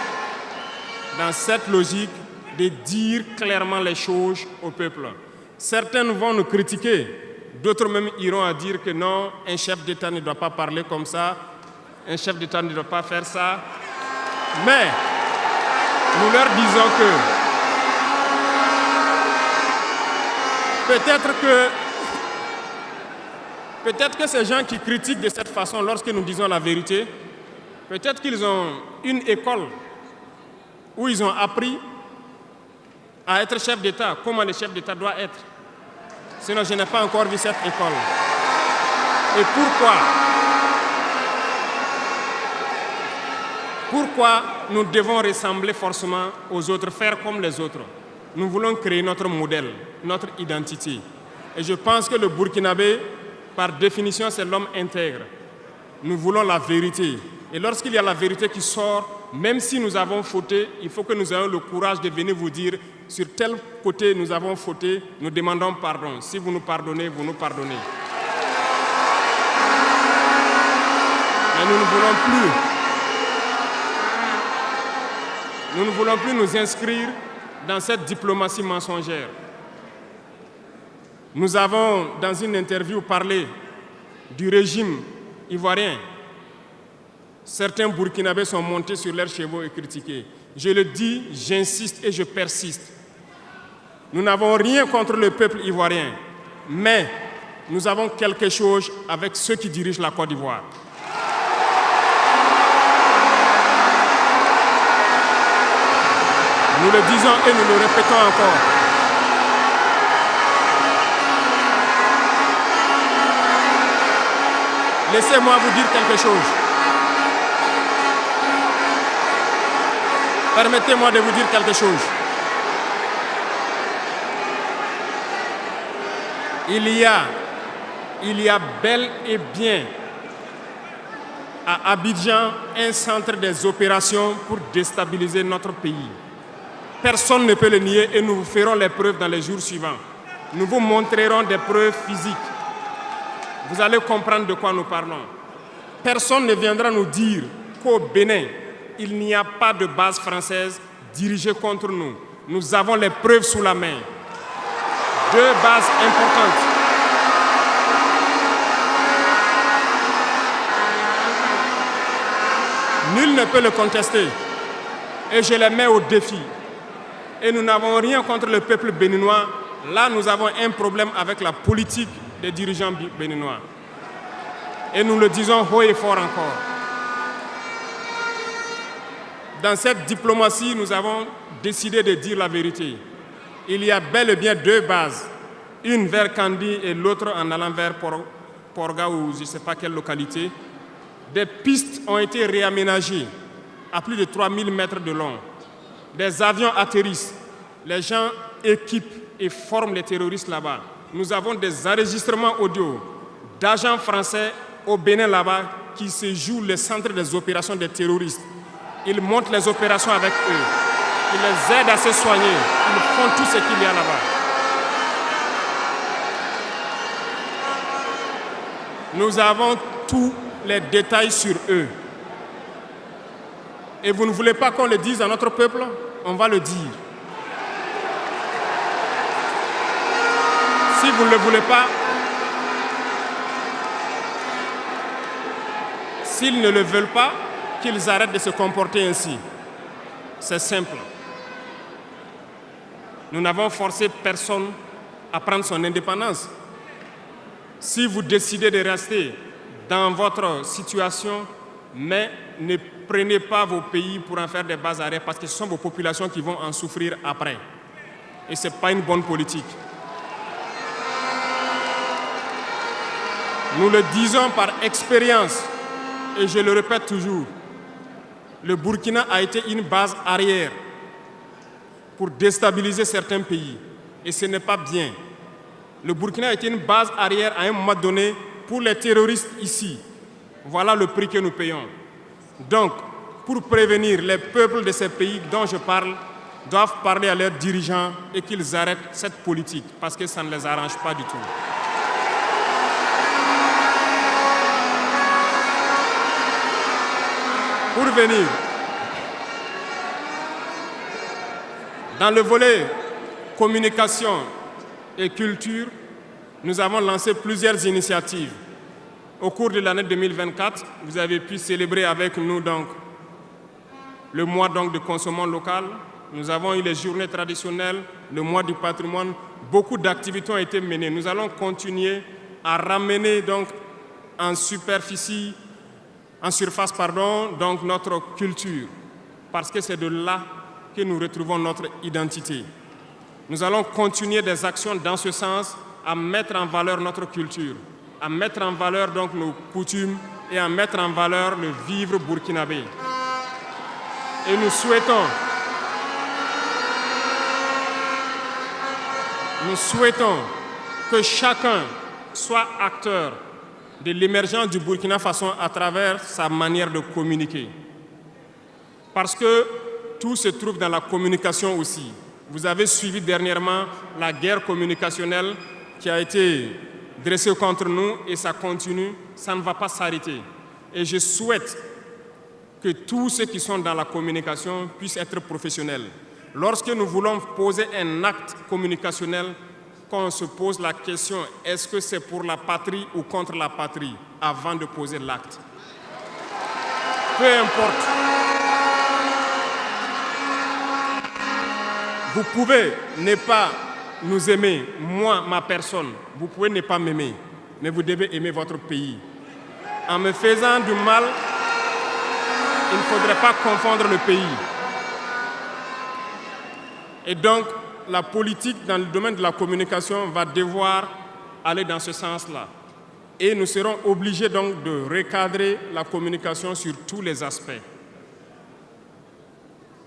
dans cette logique de dire clairement les choses au peuple. Certains vont nous critiquer, d'autres même iront à dire que non, un chef d'État ne doit pas parler comme ça, un chef d'État ne doit pas faire ça. Mais nous leur disons que peut-être que ces gens qui critiquent de cette façon lorsque nous disons la vérité, peut-être qu'ils ont une école où ils ont appris à être chef d'État, comment le chef d'État doit être. Sinon, je n'ai pas encore vu cette école. Et pourquoi nous devons ressembler forcément aux autres, faire comme les autres? Nous voulons créer notre modèle, notre identité. Et je pense que le Burkinabé, par définition, c'est l'homme intègre. Nous voulons la vérité. Et lorsqu'il y a la vérité qui sort, même si nous avons fauté, il faut que nous ayons le courage de venir vous dire sur tel côté nous avons fauté, nous demandons pardon. Si vous nous pardonnez, vous nous pardonnez. Mais nous ne voulons plus nous inscrire dans cette diplomatie mensongère. Nous avons, dans une interview, parlé du régime ivoirien. Certains Burkinabés sont montés sur leurs chevaux et critiqués. Je le dis, j'insiste et je persiste. Nous n'avons rien contre le peuple ivoirien, mais nous avons quelque chose avec ceux qui dirigent la Côte d'Ivoire. Nous le disons et nous le répétons encore. Laissez-moi vous dire quelque chose. Permettez-moi de vous dire quelque chose. Il y a bel et bien à Abidjan un centre des opérations pour déstabiliser notre pays. Personne ne peut le nier et nous vous ferons les preuves dans les jours suivants. Nous vous montrerons des preuves physiques. Vous allez comprendre de quoi nous parlons. Personne ne viendra nous dire qu'au Bénin, il n'y a pas de base française dirigée contre nous. Nous avons les preuves sous la main. 2 bases importantes. Nul ne peut le contester. Et je les mets au défi. Et nous n'avons rien contre le peuple béninois. Là, nous avons un problème avec la politique des dirigeants béninois. Et nous le disons haut et fort encore. Dans cette diplomatie, nous avons décidé de dire la vérité. Il y a bel et bien 2 bases. Une vers Kandi et l'autre en allant vers Porga ou je ne sais pas quelle localité. Des pistes ont été réaménagées à plus de 3000 mètres de long. Des avions atterrissent. Les gens équipent et forment les terroristes là-bas. Nous avons des enregistrements audio d'agents français au Bénin là-bas qui se jouent le centre des opérations des terroristes. Ils montent les opérations avec eux. Ils les aident à se soigner. Ils font tout ce qu'il y a là-bas. Nous avons tous les détails sur eux. Et vous ne voulez pas qu'on le dise à notre peuple? On va le dire. Si vous ne le voulez pas, s'ils ne le veulent pas, qu'ils arrêtent de se comporter ainsi. C'est simple. Nous n'avons forcé personne à prendre son indépendance. Si vous décidez de rester dans votre situation, mais ne prenez pas vos pays pour en faire des bases arrêts parce que ce sont vos populations qui vont en souffrir après. Et ce n'est pas une bonne politique. Nous le disons par expérience, et je le répète toujours, le Burkina a été une base arrière pour déstabiliser certains pays. Et ce n'est pas bien. Le Burkina a été une base arrière à un moment donné pour les terroristes ici. Voilà le prix que nous payons. Donc, pour prévenir les peuples de ces pays dont je parle, doivent parler à leurs dirigeants et qu'ils arrêtent cette politique parce que ça ne les arrange pas du tout. Pour venir, dans le volet communication et culture, nous avons lancé plusieurs initiatives. Au cours de l'année 2024, vous avez pu célébrer avec nous donc, le mois donc, de consommation locale. Nous avons eu les journées traditionnelles, le mois du patrimoine. Beaucoup d'activités ont été menées. Nous allons continuer à ramener donc, en surface, donc notre culture, parce que c'est de là que nous retrouvons notre identité. Nous allons continuer des actions dans ce sens, à mettre en valeur notre culture, à mettre en valeur donc nos coutumes et à mettre en valeur le vivre burkinabé. Et nous souhaitons que chacun soit acteur de l'émergence du Burkina Faso à travers sa manière de communiquer. Parce que tout se trouve dans la communication aussi. Vous avez suivi dernièrement la guerre communicationnelle qui a été dressée contre nous et ça continue, ça ne va pas s'arrêter. Et je souhaite que tous ceux qui sont dans la communication puissent être professionnels. Lorsque nous voulons poser un acte communicationnel, qu'on se pose la question, est-ce que c'est pour la patrie ou contre la patrie, avant de poser l'acte. Peu importe. Vous pouvez ne pas nous aimer, moi, ma personne. Vous pouvez ne pas m'aimer, mais vous devez aimer votre pays. En me faisant du mal, il ne faudrait pas confondre le pays. Et donc, la politique dans le domaine de la communication va devoir aller dans ce sens-là. et nous serons obligés donc de recadrer la communication sur tous les aspects.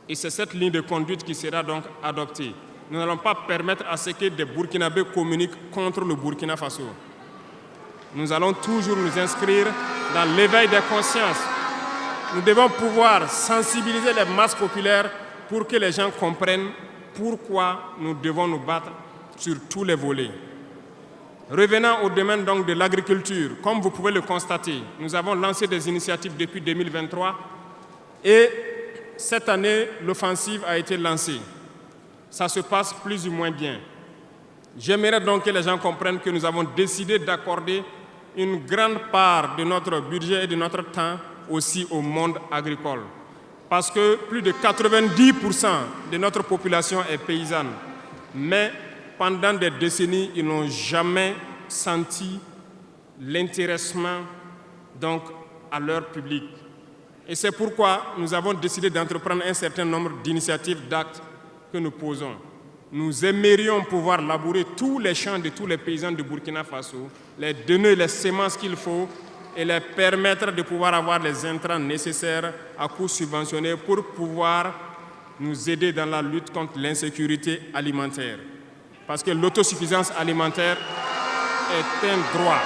Et c'est cette ligne de conduite qui sera donc adoptée. Nous n'allons pas permettre à ce que des Burkinabés communiquent contre le Burkina Faso. Nous allons toujours nous inscrire dans l'éveil des consciences. Nous devons pouvoir sensibiliser les masses populaires pour que les gens comprennent pourquoi nous devons nous battre sur tous les volets. Revenant au domaine donc de l'agriculture, comme vous pouvez le constater, nous avons lancé des initiatives depuis 2023 et cette année, l'offensive a été lancée. Ça se passe plus ou moins bien. J'aimerais donc que les gens comprennent que nous avons décidé d'accorder une grande part de notre budget et de notre temps aussi au monde agricole. Parce que plus de 90% de notre population est paysanne. Mais pendant des décennies, ils n'ont jamais senti l'intéressement donc, à leur public. Et c'est pourquoi nous avons décidé d'entreprendre un certain nombre d'initiatives, d'actes que nous posons. Nous aimerions pouvoir labourer tous les champs de tous les paysans de Burkina Faso, les donner les semences qu'il faut et les permettre de pouvoir avoir les intrants nécessaires à coût subventionné pour pouvoir nous aider dans la lutte contre l'insécurité alimentaire. Parce que l'autosuffisance alimentaire est un droit.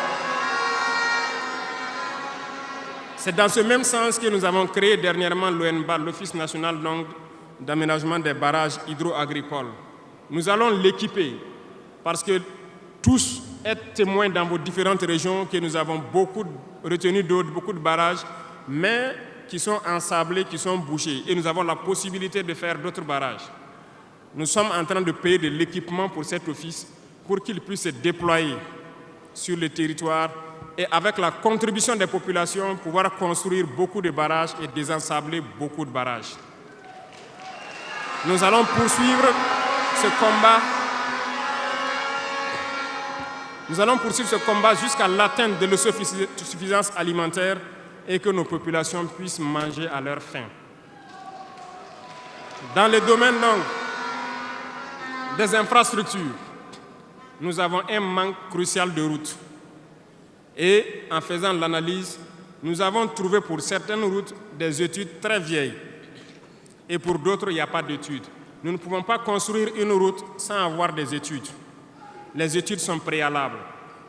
C'est dans ce même sens que nous avons créé dernièrement l'ONBA, l'Office national d'aménagement des barrages hydro-agricoles. Nous allons l'équiper parce que tous êtes témoins dans vos différentes régions que nous avons beaucoup retenu d'eau, beaucoup de barrages, mais qui sont ensablés, qui sont bouchés. Et nous avons la possibilité de faire d'autres barrages. Nous sommes en train de payer de l'équipement pour cet office pour qu'il puisse se déployer sur le territoire et avec la contribution des populations, pouvoir construire beaucoup de barrages et désensabler beaucoup de barrages. Nous allons poursuivre ce combat. Nous allons poursuivre ce combat jusqu'à l'atteinte de l'autosuffisance alimentaire et que nos populations puissent manger à leur faim. Dans le domaine des infrastructures, nous avons un manque crucial de routes. Et en faisant l'analyse, nous avons trouvé pour certaines routes des études très vieilles. Et pour d'autres, il n'y a pas d'études. Nous ne pouvons pas construire une route sans avoir des études. Les études sont préalables.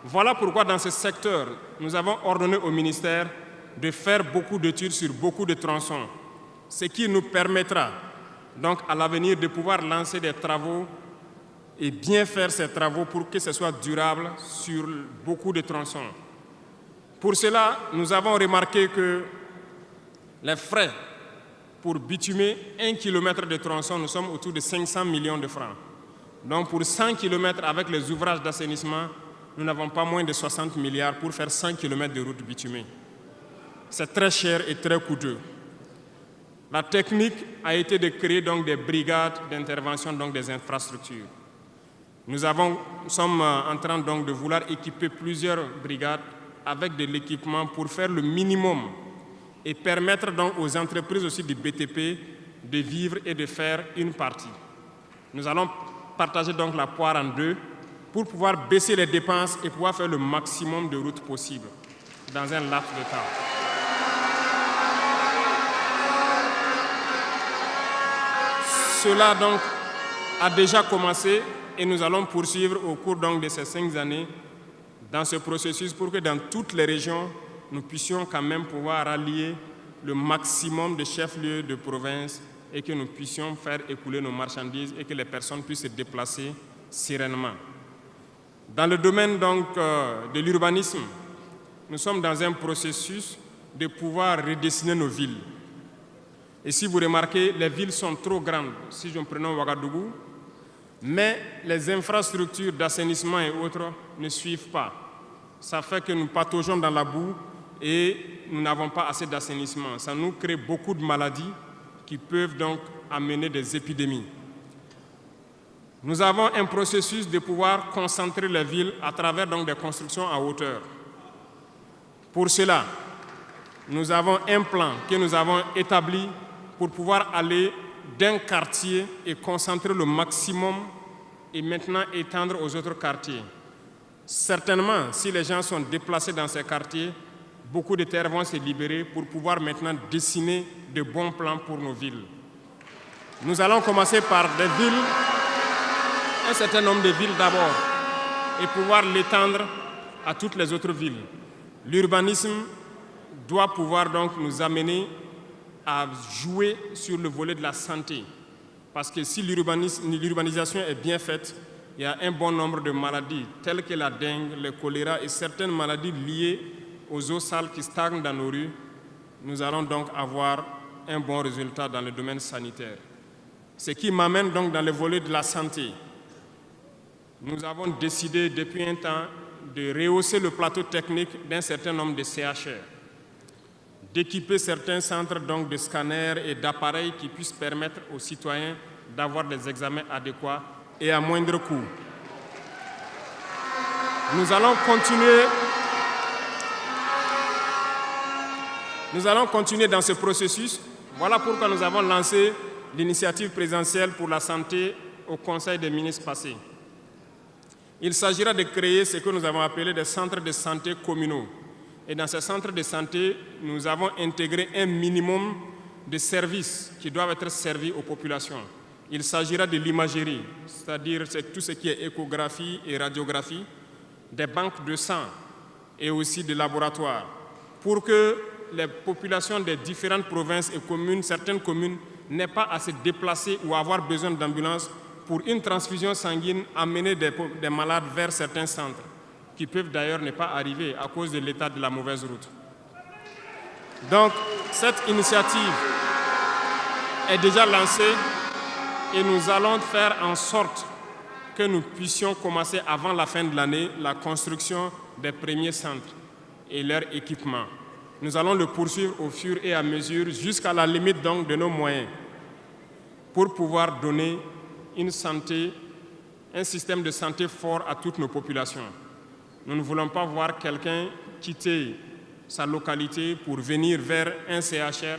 Voilà pourquoi dans ce secteur, nous avons ordonné au ministère de faire beaucoup d'études sur beaucoup de tronçons, ce qui nous permettra donc à l'avenir de pouvoir lancer des travaux et bien faire ces travaux pour que ce soit durable sur beaucoup de tronçons. Pour cela, nous avons remarqué que les frais pour bitumer 1 km de tronçon, nous sommes autour de 500 millions de francs. Donc pour 100 km avec les ouvrages d'assainissement, nous n'avons pas moins de 60 milliards pour faire 100 km de route bitumée. C'est très cher et très coûteux. La technique a été de créer donc des brigades d'intervention, donc des infrastructures. Nous sommes en train donc de vouloir équiper plusieurs brigades avec de l'équipement pour faire le minimum et permettre donc aux entreprises aussi du BTP de vivre et de faire une partie. Nous allons partager donc la poire en deux pour pouvoir baisser les dépenses et pouvoir faire le maximum de routes possibles dans un laps de temps. Cela donc a déjà commencé et nous allons poursuivre au cours donc de ces 5 années dans ce processus pour que dans toutes les régions, nous puissions quand même pouvoir rallier le maximum de chefs-lieux de province et que nous puissions faire écouler nos marchandises et que les personnes puissent se déplacer sereinement. Dans le domaine donc, de l'urbanisme, nous sommes dans un processus de pouvoir redessiner nos villes. Et si vous remarquez, les villes sont trop grandes, si je prends Ouagadougou, mais les infrastructures d'assainissement et autres ne suivent pas. Ça fait que nous pataugeons dans la boue et nous n'avons pas assez d'assainissement. Ça nous crée beaucoup de maladies qui peuvent donc amener des épidémies. Nous avons un processus de pouvoir concentrer les villes à travers donc des constructions à hauteur. Pour cela, nous avons un plan que nous avons établi pour pouvoir aller d'un quartier et concentrer le maximum et maintenant étendre aux autres quartiers. Certainement, si les gens sont déplacés dans ces quartiers, beaucoup de terres vont se libérer pour pouvoir maintenant dessiner de bons plans pour nos villes. Nous allons commencer par des villes, un certain nombre de villes d'abord, et pouvoir l'étendre à toutes les autres villes. L'urbanisme doit pouvoir donc nous amener à jouer sur le volet de la santé. Parce que si l'urbanisation est bien faite, il y a un bon nombre de maladies telles que la dengue, le choléra et certaines maladies liées aux eaux sales qui stagnent dans nos rues. Nous allons donc avoir un bon résultat dans le domaine sanitaire. Ce qui m'amène donc dans le volet de la santé. Nous avons décidé depuis un temps de rehausser le plateau technique d'un certain nombre de CHR, d'équiper certains centres donc de scanners et d'appareils qui puissent permettre aux citoyens d'avoir des examens adéquats et à moindre coût. Nous allons continuer dans ce processus. Voilà pourquoi nous avons lancé l'initiative présidentielle pour la santé au Conseil des ministres passé. Il s'agira de créer ce que nous avons appelé des centres de santé communaux. Et dans ces centres de santé, nous avons intégré un minimum de services qui doivent être servis aux populations. Il s'agira de l'imagerie, c'est-à-dire tout ce qui est échographie et radiographie, des banques de sang et aussi des laboratoires, pour que les populations des différentes provinces et communes, certaines communes, n'aient pas à se déplacer ou avoir besoin d'ambulance pour une transfusion sanguine, amener des malades vers certains centres, qui peuvent d'ailleurs ne pas arriver à cause de l'état de la mauvaise route. Donc, cette initiative est déjà lancée et nous allons faire en sorte que nous puissions commencer avant la fin de l'année la construction des premiers centres et leur équipement. Nous allons le poursuivre au fur et à mesure jusqu'à la limite donc de nos moyens pour pouvoir donner une santé, un système de santé fort à toutes nos populations. Nous ne voulons pas voir quelqu'un quitter sa localité pour venir vers un CHR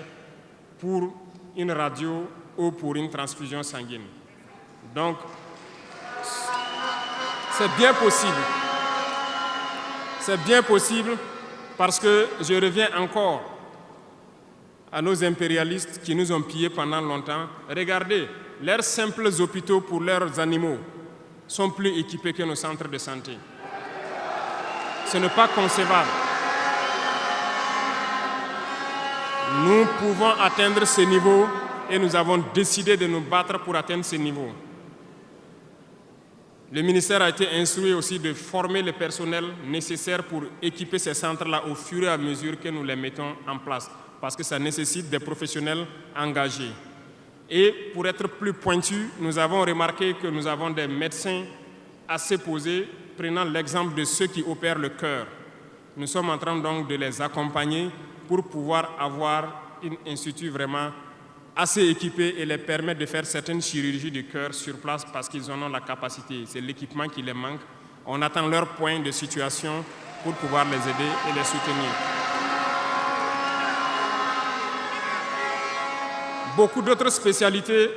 pour une radio ou pour une transfusion sanguine. Donc, c'est bien possible. C'est bien possible parce que je reviens encore à nos impérialistes qui nous ont pillés pendant longtemps. Regardez, leurs simples hôpitaux pour leurs animaux sont plus équipés que nos centres de santé. Ce n'est pas concevable. Nous pouvons atteindre ce niveau et nous avons décidé de nous battre pour atteindre ce niveau. Le ministère a été instruit aussi de former le personnel nécessaire pour équiper ces centres-là au fur et à mesure que nous les mettons en place, parce que ça nécessite des professionnels engagés. Et pour être plus pointu, nous avons remarqué que nous avons des médecins assez posés, prenant l'exemple de ceux qui opèrent le cœur. Nous sommes en train donc de les accompagner pour pouvoir avoir un institut vraiment assez équipé et les permettre de faire certaines chirurgies du cœur sur place parce qu'ils en ont la capacité. C'est l'équipement qui les manque. On attend leur point de situation pour pouvoir les aider et les soutenir. Beaucoup d'autres spécialités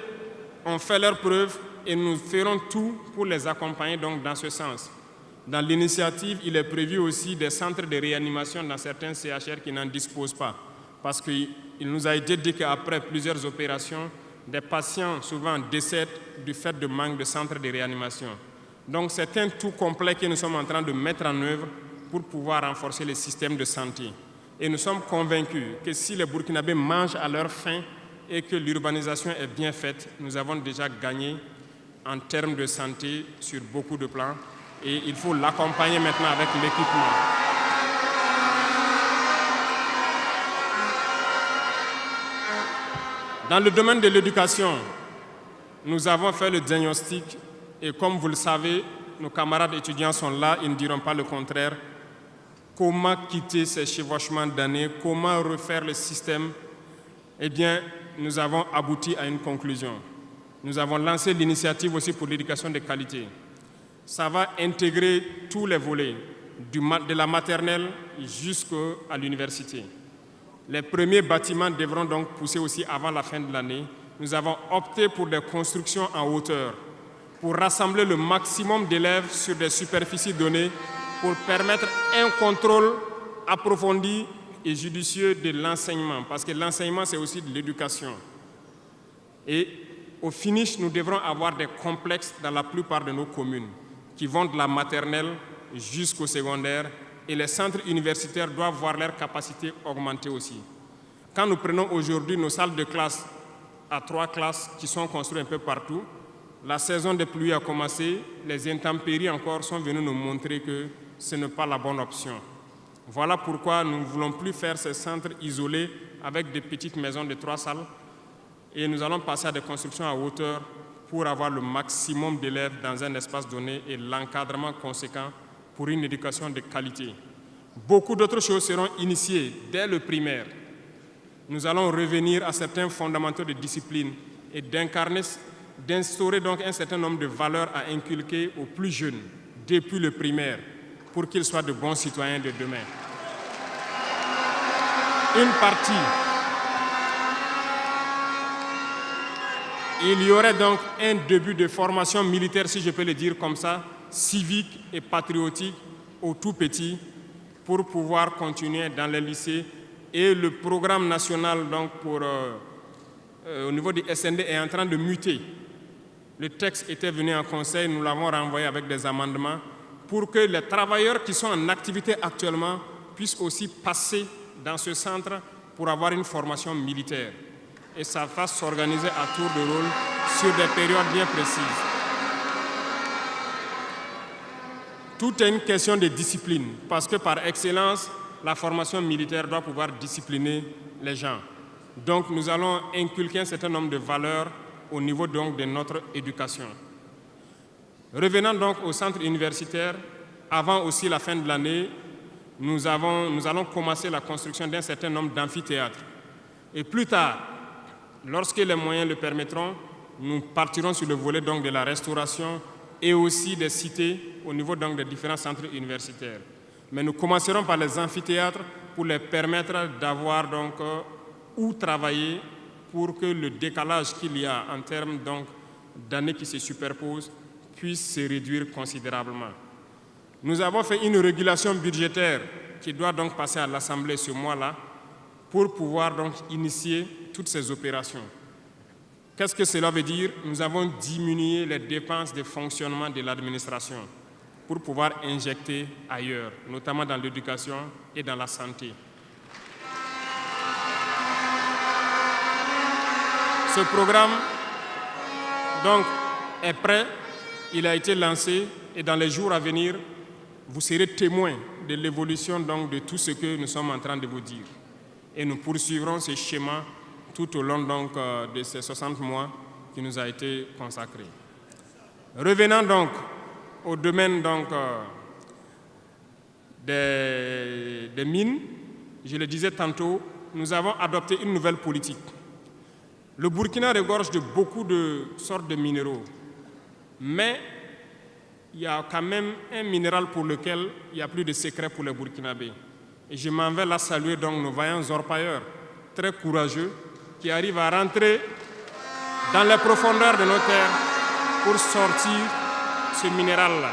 ont fait leurs preuves et nous ferons tout pour les accompagner donc dans ce sens. Dans l'initiative, il est prévu aussi des centres de réanimation dans certains CHR qui n'en disposent pas. Parce qu'il nous a été dit qu'après plusieurs opérations, des patients souvent décèdent du fait de manque de centres de réanimation. Donc c'est un tout complet que nous sommes en train de mettre en œuvre pour pouvoir renforcer le système de santé. Et nous sommes convaincus que si les Burkinabés mangent à leur faim et que l'urbanisation est bien faite, nous avons déjà gagné en termes de santé sur beaucoup de plans. Et il faut l'accompagner maintenant avec l'équipement. Dans le domaine de l'éducation, nous avons fait le diagnostic et comme vous le savez, nos camarades étudiants sont là, ils ne diront pas le contraire. Comment quitter ces chevauchements d'années, comment refaire le système? Eh bien, nous avons abouti à une conclusion. Nous avons lancé l'initiative aussi pour l'éducation de qualité. Ça va intégrer tous les volets, de la maternelle jusqu'à l'université. Les premiers bâtiments devront donc pousser aussi avant la fin de l'année. Nous avons opté pour des constructions en hauteur pour rassembler le maximum d'élèves sur des superficies données pour permettre un contrôle approfondi et judicieux de l'enseignement, parce que l'enseignement, c'est aussi de l'éducation. Et au finish, nous devrons avoir des complexes dans la plupart de nos communes, qui vont de la maternelle jusqu'au secondaire, et les centres universitaires doivent voir leur capacité augmenter aussi. Quand nous prenons aujourd'hui nos salles de classe à 3 classes qui sont construites un peu partout, la saison des pluies a commencé, les intempéries encore sont venues nous montrer que ce n'est pas la bonne option. Voilà pourquoi nous ne voulons plus faire ces centres isolés avec des petites maisons de 3 salles et nous allons passer à des constructions à hauteur pour avoir le maximum d'élèves dans un espace donné et l'encadrement conséquent pour une éducation de qualité. Beaucoup d'autres choses seront initiées dès le primaire. Nous allons revenir à certains fondamentaux de discipline et d'instaurer donc un certain nombre de valeurs à inculquer aux plus jeunes depuis le primaire pour qu'ils soient de bons citoyens de demain. Il y aurait donc un début de formation militaire, si je peux le dire comme ça, civique et patriotique aux tout petits pour pouvoir continuer dans les lycées. Et le programme national donc au niveau du SND est en train de muter. Le texte était venu en conseil, nous l'avons renvoyé avec des amendements pour que les travailleurs qui sont en activité actuellement puissent aussi passer dans ce centre pour avoir une formation militaire. Et ça va s'organiser à tour de rôle sur des périodes bien précises. Tout est une question de discipline, parce que par excellence, la formation militaire doit pouvoir discipliner les gens. Donc nous allons inculquer un certain nombre de valeurs au niveau donc de notre éducation. Revenant donc au centre universitaire, avant aussi la fin de l'année, nous allons commencer la construction d'un certain nombre d'amphithéâtres. Et plus tard, lorsque les moyens le permettront, nous partirons sur le volet donc de la restauration et aussi des cités au niveau donc des différents centres universitaires. Mais nous commencerons par les amphithéâtres pour les permettre d'avoir donc où travailler pour que le décalage qu'il y a en termes donc d'années qui se superposent puisse se réduire considérablement. Nous avons fait une régulation budgétaire qui doit donc passer à l'Assemblée ce mois-là pour pouvoir donc initier toutes ces opérations. Qu'est-ce que cela veut dire? Nous avons diminué les dépenses de fonctionnement de l'administration pour pouvoir injecter ailleurs, notamment dans l'éducation et dans la santé. Ce programme donc, est prêt, il a été lancé et dans les jours à venir, vous serez témoins de l'évolution donc, de tout ce que nous sommes en train de vous dire. Et nous poursuivrons ce schéma tout au long donc, de ces 60 mois qui nous a été consacré. Revenant donc au domaine donc, des mines, je le disais tantôt, nous avons adopté une nouvelle politique. Le Burkina regorge de beaucoup de sortes de minéraux, mais il y a quand même un minéral pour lequel il n'y a plus de secret pour les Burkinabés. Et je m'en vais là saluer donc nos vaillants orpailleurs, très courageux, qui arrivent à rentrer dans les profondeurs de nos terres pour sortir ce minéral-là.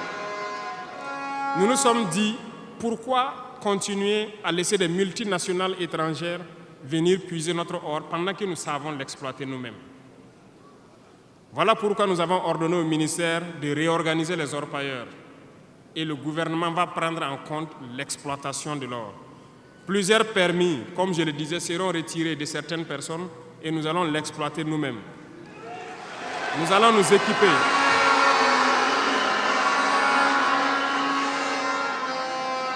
Nous nous sommes dit, pourquoi continuer à laisser des multinationales étrangères venir puiser notre or pendant que nous savons l'exploiter nous-mêmes? Voilà pourquoi nous avons ordonné au ministère de réorganiser les orpailleurs et le gouvernement va prendre en compte l'exploitation de l'or. Plusieurs permis, comme je le disais, seront retirés de certaines personnes et nous allons l'exploiter nous-mêmes. Nous allons nous équiper.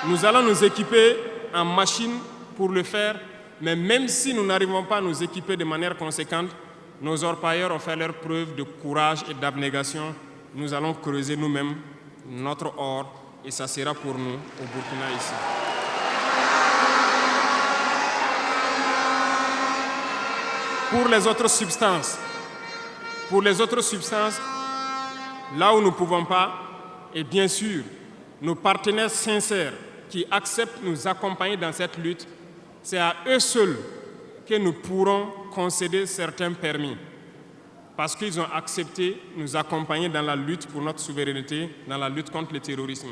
Nous allons nous équiper en machines pour le faire, mais même si nous n'arrivons pas à nous équiper de manière conséquente, nos orpailleurs ont fait leur preuve de courage et d'abnégation. Nous allons creuser nous-mêmes notre or et ça sera pour nous au Burkina ici. Pour les autres substances, là où nous ne pouvons pas, et bien sûr, nos partenaires sincères qui acceptent de nous accompagner dans cette lutte, c'est à eux seuls que nous pourrons concéder certains permis, parce qu'ils ont accepté de nous accompagner dans la lutte pour notre souveraineté, dans la lutte contre le terrorisme.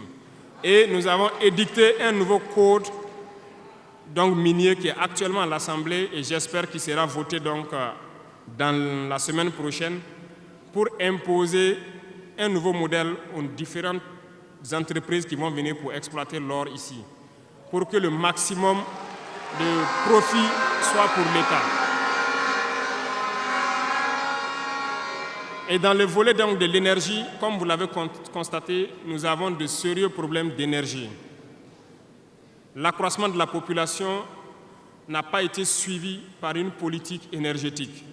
Et nous avons édicté un nouveau code donc, minier qui est actuellement à l'Assemblée et j'espère qu'il sera voté donc, dans la semaine prochaine pour imposer un nouveau modèle aux différentes entreprises qui vont venir pour exploiter l'or ici, pour que le maximum de profit soit pour l'État. Et dans le volet donc, de l'énergie, comme vous l'avez constaté, nous avons de sérieux problèmes d'énergie. L'accroissement de la population n'a pas été suivi par une politique énergétique.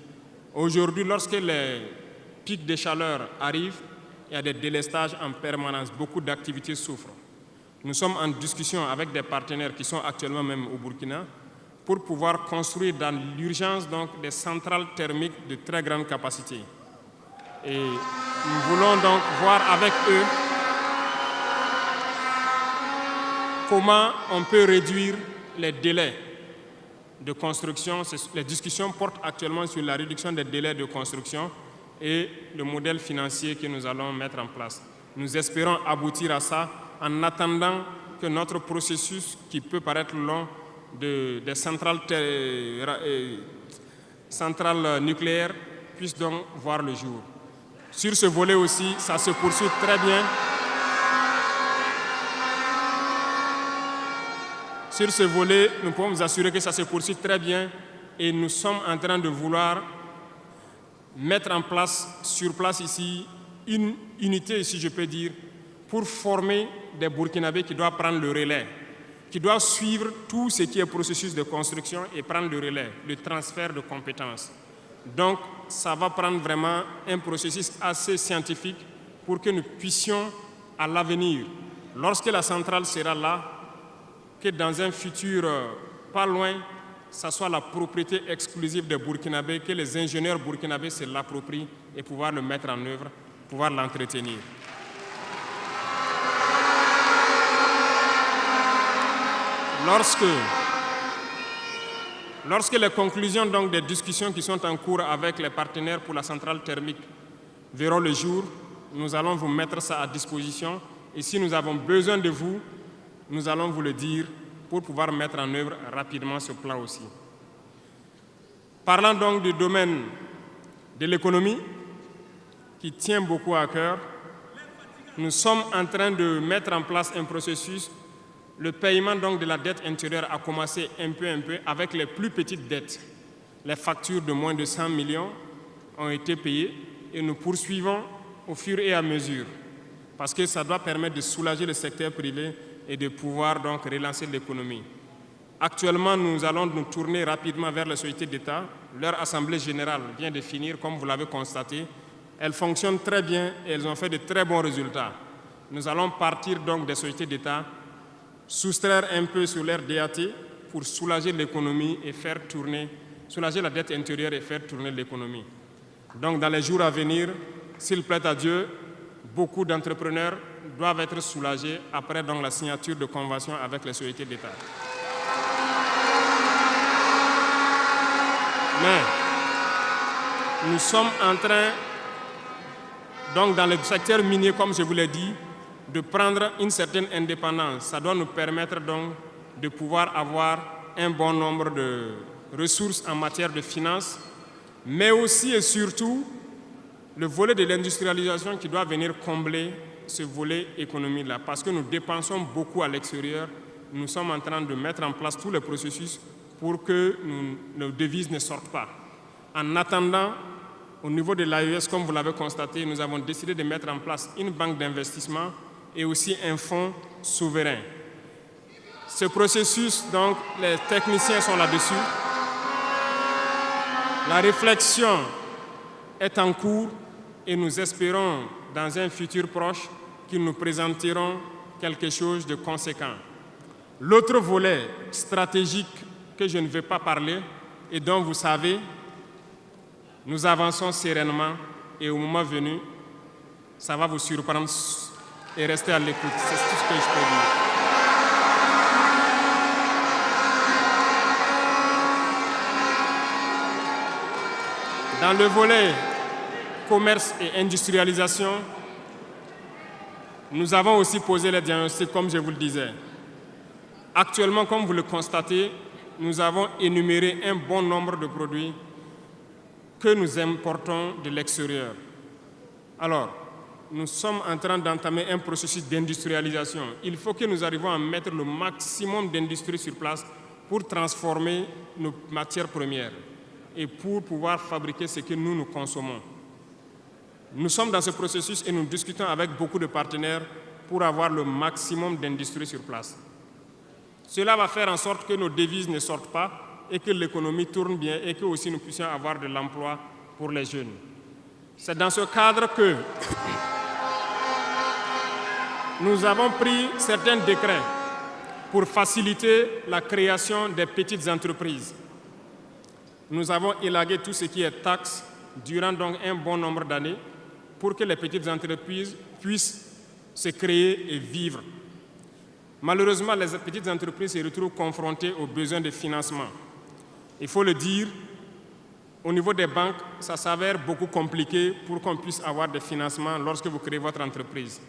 Aujourd'hui, lorsque les pics de chaleur arrivent, il y a des délestages en permanence, beaucoup d'activités souffrent. Nous sommes en discussion avec des partenaires qui sont actuellement même au Burkina pour pouvoir construire dans l'urgence donc, des centrales thermiques de très grande capacité. Et nous voulons donc voir avec eux comment on peut réduire les délais de construction. Les discussions portent actuellement sur la réduction des délais de construction et le modèle financier que nous allons mettre en place. Nous espérons aboutir à ça en attendant que notre processus, qui peut paraître long, des centrales nucléaires, puisse donc voir le jour. Sur ce volet aussi, ça se poursuit très bien. Sur ce volet, nous pouvons vous assurer que ça se poursuit très bien et nous sommes en train de vouloir mettre en place, sur place ici, une unité, si je peux dire, pour former des Burkinabés qui doivent prendre le relais, qui doivent suivre tout ce qui est processus de construction et prendre le relais, le transfert de compétences. Donc, ça va prendre vraiment un processus assez scientifique pour que nous puissions, à l'avenir, lorsque la centrale sera là, que dans un futur pas loin, ça soit la propriété exclusive des Burkinabés, que les ingénieurs burkinabés se l'approprient et pouvoir le mettre en œuvre, pouvoir l'entretenir. Lorsque les conclusions donc, des discussions qui sont en cours avec les partenaires pour la centrale thermique verront le jour, nous allons vous mettre ça à disposition. Et si nous avons besoin de vous, nous allons vous le dire pour pouvoir mettre en œuvre rapidement ce plan aussi. Parlant donc du domaine de l'économie, qui tient beaucoup à cœur, nous sommes en train de mettre en place un processus. Le paiement donc, de la dette intérieure a commencé un peu avec les plus petites dettes. Les factures de moins de 100 millions ont été payées et nous poursuivons au fur et à mesure parce que ça doit permettre de soulager le secteur privé et de pouvoir donc relancer l'économie. Actuellement, nous allons nous tourner rapidement vers les sociétés d'État. Leur assemblée générale vient de finir, comme vous l'avez constaté. Elles fonctionnent très bien et elles ont fait de très bons résultats. Nous allons partir donc des sociétés d'État, soustraire un peu sur leur DAT pour soulager l'économie et faire tourner, soulager la dette intérieure et faire tourner l'économie. Donc dans les jours à venir, s'il plaît à Dieu, beaucoup d'entrepreneurs doivent être soulagés après donc, la signature de conventions avec les sociétés d'État. Mais nous sommes en train, donc dans le secteur minier, comme je vous l'ai dit, de prendre une certaine indépendance. Ça doit nous permettre donc de pouvoir avoir un bon nombre de ressources en matière de finances, mais aussi et surtout le volet de l'industrialisation qui doit venir combler ce volet économie-là. Parce que nous dépensons beaucoup à l'extérieur, nous sommes en train de mettre en place tous les processus pour que nos devises ne sortent pas. En attendant, au niveau de l'AES, comme vous l'avez constaté, nous avons décidé de mettre en place une banque d'investissement et aussi un fonds souverain. Ce processus, donc, les techniciens sont là-dessus. La réflexion est en cours et nous espérons, dans un futur proche, qu'ils nous présenteront quelque chose de conséquent. L'autre volet stratégique que je ne vais pas parler et dont vous savez, nous avançons sereinement et au moment venu, ça va vous surprendre et rester à l'écoute. C'est tout ce que je peux dire. Dans le volet commerce et industrialisation, Nous avons aussi posé les diagnostics, comme je vous le disais. Actuellement, comme vous le constatez, nous avons énuméré un bon nombre de produits que nous importons de l'extérieur. Alors, nous sommes en train d'entamer un processus d'industrialisation. Il faut que nous arrivions à mettre le maximum d'industrie sur place pour transformer nos matières premières et pour pouvoir fabriquer ce que nous consommons. Nous sommes dans ce processus et nous discutons avec beaucoup de partenaires pour avoir le maximum d'industrie sur place. Cela va faire en sorte que nos devises ne sortent pas et que l'économie tourne bien et que aussi nous puissions avoir de l'emploi pour les jeunes. C'est dans ce cadre que nous avons pris certains décrets pour faciliter la création des petites entreprises. Nous avons élagué tout ce qui est taxes durant donc un bon nombre d'années pour que les petites entreprises puissent se créer et vivre. Malheureusement, les petites entreprises se retrouvent confrontées aux besoins de financement. Il faut le dire, au niveau des banques, ça s'avère beaucoup compliqué pour qu'on puisse avoir des financements lorsque vous créez votre entreprise.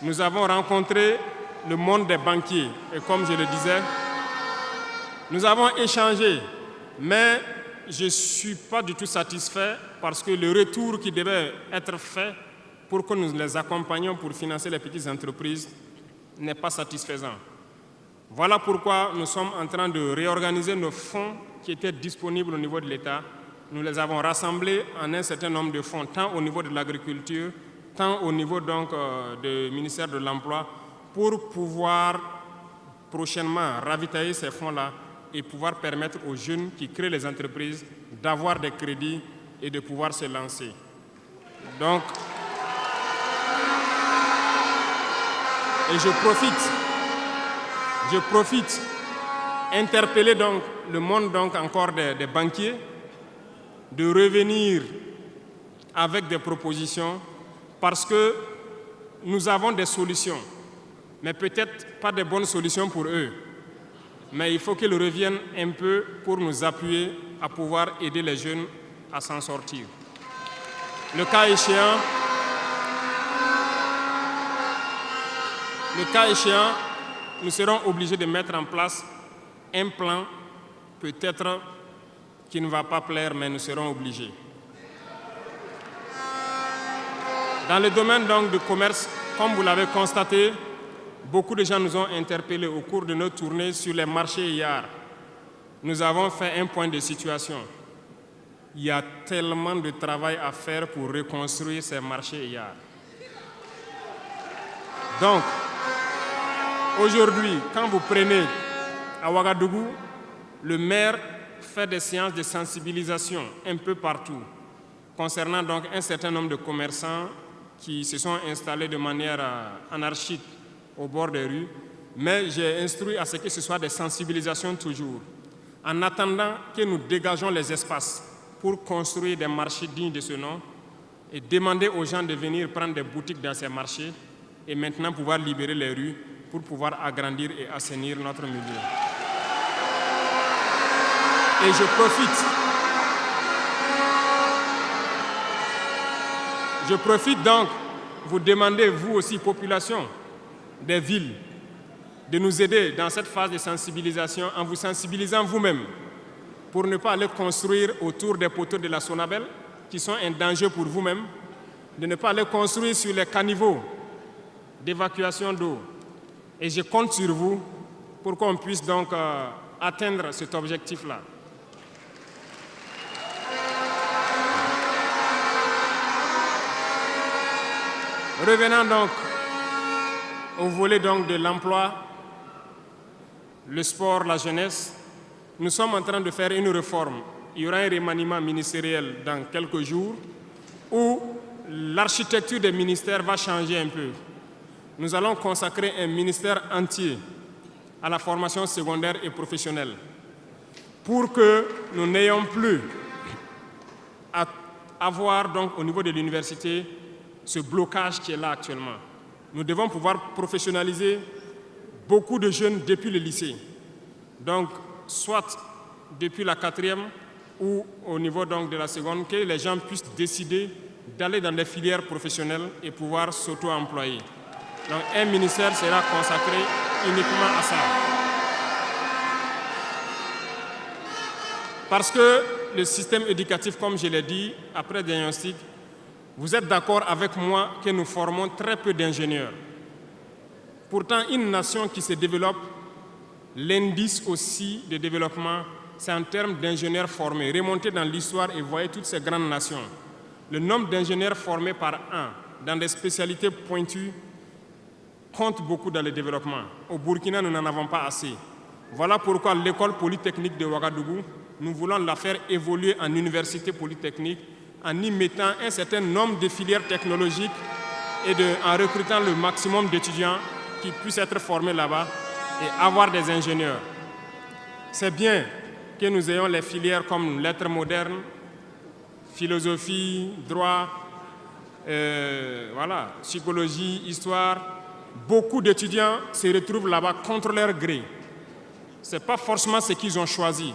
Nous avons rencontré le monde des banquiers et comme je le disais, nous avons échangé, mais je ne suis pas du tout satisfait parce que le retour qui devait être fait pour que nous les accompagnions pour financer les petites entreprises n'est pas satisfaisant. Voilà pourquoi nous sommes en train de réorganiser nos fonds qui étaient disponibles au niveau de l'État. Nous les avons rassemblés en un certain nombre de fonds, tant au niveau de l'agriculture, tant au niveau donc du ministère de l'Emploi, pour pouvoir prochainement ravitailler ces fonds-là et pouvoir permettre aux jeunes qui créent les entreprises d'avoir des crédits et de pouvoir se lancer. Donc, et je profite interpeller donc le monde donc encore des banquiers de revenir avec des propositions parce que nous avons des solutions, mais peut-être pas de bonnes solutions pour eux. Mais il faut qu'ils reviennent un peu pour nous appuyer à pouvoir aider les jeunes à s'en sortir. Le cas échéant, nous serons obligés de mettre en place un plan, peut-être qui ne va pas plaire, mais nous serons obligés. Dans le domaine donc du commerce, comme vous l'avez constaté, beaucoup de gens nous ont interpellés au cours de nos tournées sur les marchés hier. Nous avons fait un point de situation. Il y a tellement de travail à faire pour reconstruire ces marchés hier. Donc, aujourd'hui, quand vous prenez à Ouagadougou, le maire fait des séances de sensibilisation un peu partout, concernant donc un certain nombre de commerçants qui se sont installés de manière anarchique au bord des rues, mais j'ai instruit à ce que ce soit des sensibilisations toujours, en attendant que nous dégageons les espaces pour construire des marchés dignes de ce nom et demander aux gens de venir prendre des boutiques dans ces marchés et maintenant pouvoir libérer les rues pour pouvoir agrandir et assainir notre milieu. Et je profite donc vous demander, vous aussi, population des villes, de nous aider dans cette phase de sensibilisation en vous sensibilisant vous-même pour ne pas aller construire autour des poteaux de la Sonabel qui sont un danger pour vous-même, de ne pas aller construire sur les caniveaux d'évacuation d'eau. Et je compte sur vous pour qu'on puisse donc atteindre cet objectif-là. Revenant donc au volet donc de l'emploi, le sport, la jeunesse, nous sommes en train de faire une réforme. Il y aura un remaniement ministériel dans quelques jours où l'architecture des ministères va changer un peu. Nous allons consacrer un ministère entier à la formation secondaire et professionnelle pour que nous n'ayons plus à avoir donc au niveau de l'université ce blocage qui est là actuellement. Nous devons pouvoir professionnaliser beaucoup de jeunes depuis le lycée. Donc, soit depuis la 4e ou au niveau donc de la seconde, que les gens puissent décider d'aller dans des filières professionnelles et pouvoir s'auto-employer. Donc un ministère sera consacré uniquement à ça. Parce que le système éducatif, comme je l'ai dit, après diagnostic, vous êtes d'accord avec moi que nous formons très peu d'ingénieurs. Pourtant, une nation qui se développe, l'indice aussi de développement, c'est en termes d'ingénieurs formés. Remontez dans l'histoire et voyez toutes ces grandes nations. Le nombre d'ingénieurs formés par an dans des spécialités pointues compte beaucoup dans le développement. Au Burkina, nous n'en avons pas assez. Voilà pourquoi l'école polytechnique de Ouagadougou, nous voulons la faire évoluer en université polytechnique en y mettant un certain nombre de filières technologiques et en recrutant le maximum d'étudiants qui puissent être formés là-bas et avoir des ingénieurs. C'est bien que nous ayons les filières comme lettres modernes, philosophie, droit, psychologie, histoire. Beaucoup d'étudiants se retrouvent là-bas contre leur gré. Ce n'est pas forcément ce qu'ils ont choisi,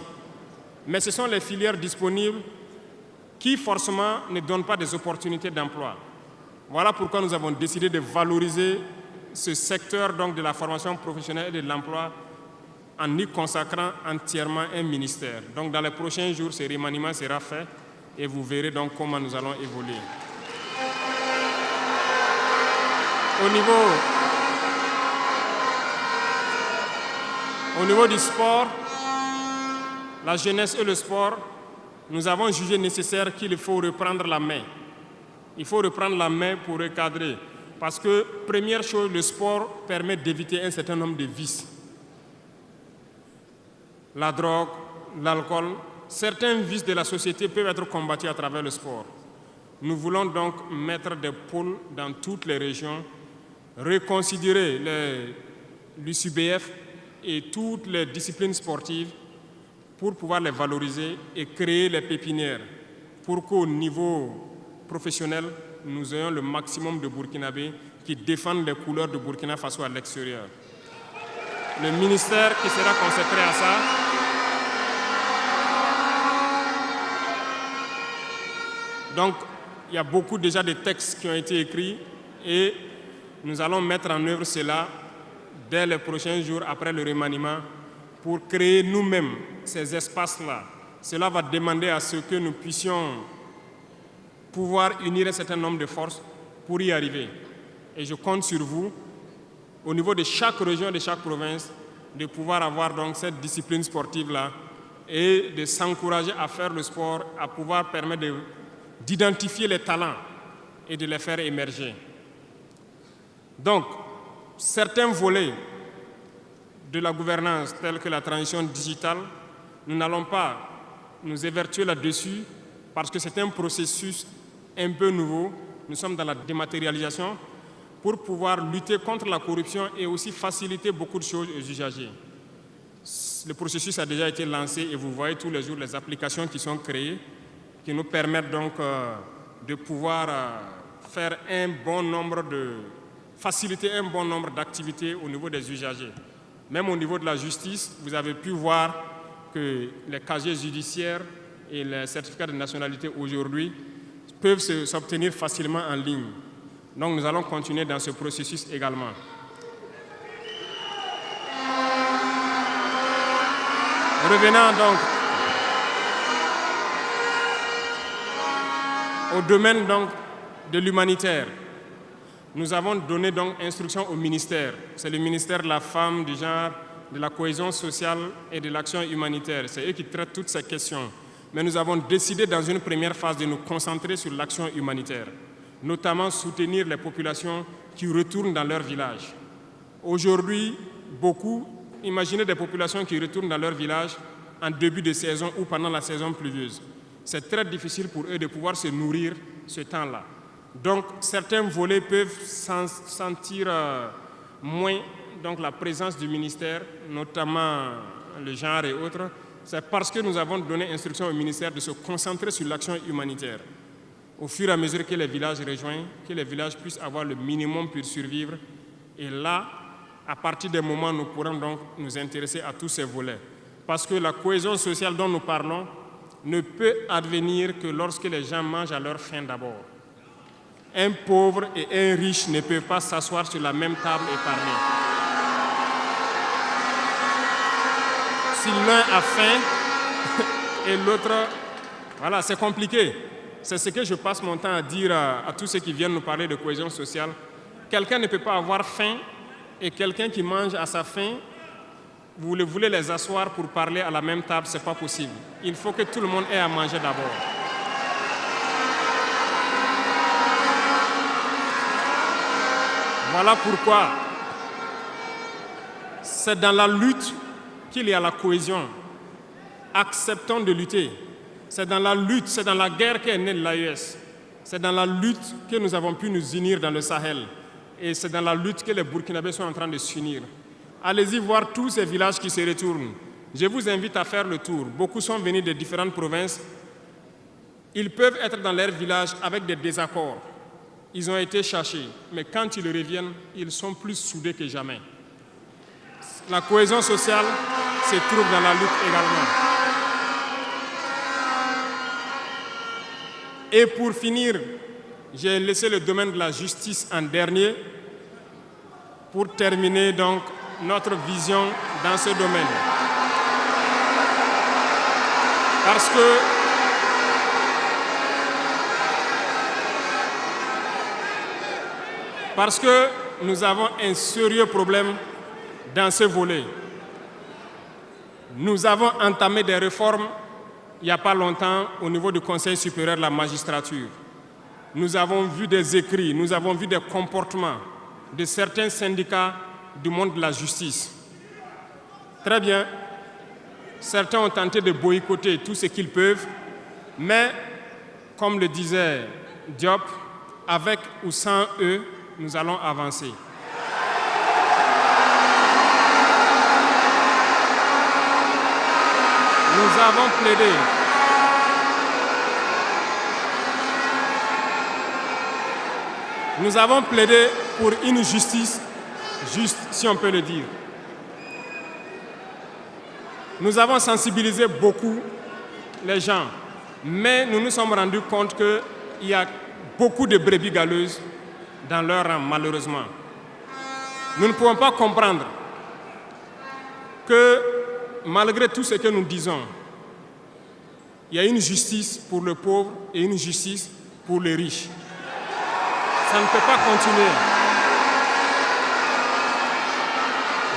mais ce sont les filières disponibles qui forcément ne donnent pas des opportunités d'emploi. Voilà pourquoi nous avons décidé de valoriser ce secteur donc, de la formation professionnelle et de l'emploi en y consacrant entièrement un ministère. Donc dans les prochains jours, ce remaniement sera fait et vous verrez donc comment nous allons évoluer. Au niveau du sport, la jeunesse et le sport, nous avons jugé nécessaire qu'il faut reprendre la main. Il faut reprendre la main pour recadrer. Parce que, première chose, le sport permet d'éviter un certain nombre de vices. La drogue, l'alcool, certains vices de la société peuvent être combattus à travers le sport. Nous voulons donc mettre des pôles dans toutes les régions, reconsidérer l'UCBF et toutes les disciplines sportives pour pouvoir les valoriser et créer les pépinières pour qu'au niveau professionnel, nous ayons le maximum de Burkinabés qui défendent les couleurs de Burkina Faso à l'extérieur. Le ministère qui sera consacré à ça donc, il y a beaucoup déjà de textes qui ont été écrits et nous allons mettre en œuvre cela dès les prochains jours après le remaniement pour créer nous-mêmes ces espaces-là. Cela va demander à ce que nous puissions pouvoir unir un certain nombre de forces pour y arriver. Et je compte sur vous, au niveau de chaque région, de chaque province, de pouvoir avoir donc cette discipline sportive-là et de s'encourager à faire le sport, à pouvoir permettre d'identifier les talents et de les faire émerger. Donc, certains volets de la gouvernance, tels que la transition digitale, nous n'allons pas nous évertuer là-dessus parce que c'est un processus un peu nouveau. Nous sommes dans la dématérialisation pour pouvoir lutter contre la corruption et aussi faciliter beaucoup de choses aux usagers. Le processus a déjà été lancé et vous voyez tous les jours les applications qui sont créées qui nous permettent donc de pouvoir faire faciliter un bon nombre d'activités au niveau des usagers. Même au niveau de la justice, vous avez pu voir que les casiers judiciaires et les certificats de nationalité aujourd'hui peuvent s'obtenir facilement en ligne. Donc nous allons continuer dans ce processus également. Revenant donc au domaine donc de l'humanitaire, nous avons donné donc instruction au ministère. C'est le ministère de la Femme, du Genre, de la Cohésion sociale et de l'Action humanitaire. C'est eux qui traitent toutes ces questions. Mais nous avons décidé dans une première phase de nous concentrer sur l'action humanitaire, notamment soutenir les populations qui retournent dans leur village. Aujourd'hui, imaginez des populations qui retournent dans leur village en début de saison ou pendant la saison pluvieuse. C'est très difficile pour eux de pouvoir se nourrir ce temps-là. Donc, certains volets peuvent sentir moins donc, la présence du ministère, notamment le genre et autres. C'est parce que nous avons donné instruction au ministère de se concentrer sur l'action humanitaire. Au fur et à mesure que les villages rejoignent, que les villages puissent avoir le minimum pour survivre. Et là, à partir des moments où nous pourrons donc nous intéresser à tous ces volets. Parce que la cohésion sociale dont nous parlons ne peut advenir que lorsque les gens mangent à leur faim d'abord. Un pauvre et un riche ne peuvent pas s'asseoir sur la même table et parler. Si l'un a faim et l'autre... Voilà, c'est compliqué. C'est ce que je passe mon temps à dire à tous ceux qui viennent nous parler de cohésion sociale. Quelqu'un ne peut pas avoir faim et quelqu'un qui mange à sa faim, vous voulez les asseoir pour parler à la même table, ce n'est pas possible. Il faut que tout le monde ait à manger d'abord. Voilà pourquoi c'est dans la lutte qu'il y a la cohésion. Acceptons de lutter. C'est dans la lutte, c'est dans la guerre qu'est née l'AES. C'est dans la lutte que nous avons pu nous unir dans le Sahel. Et c'est dans la lutte que les Burkinabés sont en train de s'unir. Allez-y voir tous ces villages qui se retournent. Je vous invite à faire le tour. Beaucoup sont venus de différentes provinces. Ils peuvent être dans leur village avec des désaccords. Ils ont été cherchés. Mais quand ils reviennent, ils sont plus soudés que jamais. La cohésion sociale se trouve dans la lutte également. Et pour finir, j'ai laissé le domaine de la justice en dernier pour terminer donc notre vision dans ce domaine. Parce que nous avons un sérieux problème dans ce volet. Nous avons entamé des réformes il n'y a pas longtemps au niveau du Conseil supérieur de la magistrature. Nous avons vu des écrits, nous avons vu des comportements de certains syndicats du monde de la justice. Très bien, certains ont tenté de boycotter tout ce qu'ils peuvent, mais comme le disait Diop, avec ou sans eux, nous allons avancer. Nous avons plaidé. Nous avons plaidé pour une justice juste, si on peut le dire. Nous avons sensibilisé beaucoup les gens, mais nous nous sommes rendus compte qu'il y a beaucoup de brebis galeuses dans leur rang, malheureusement. Nous ne pouvons pas comprendre que malgré tout ce que nous disons, il y a une justice pour le pauvre et une justice pour les riches. Ça ne peut pas continuer.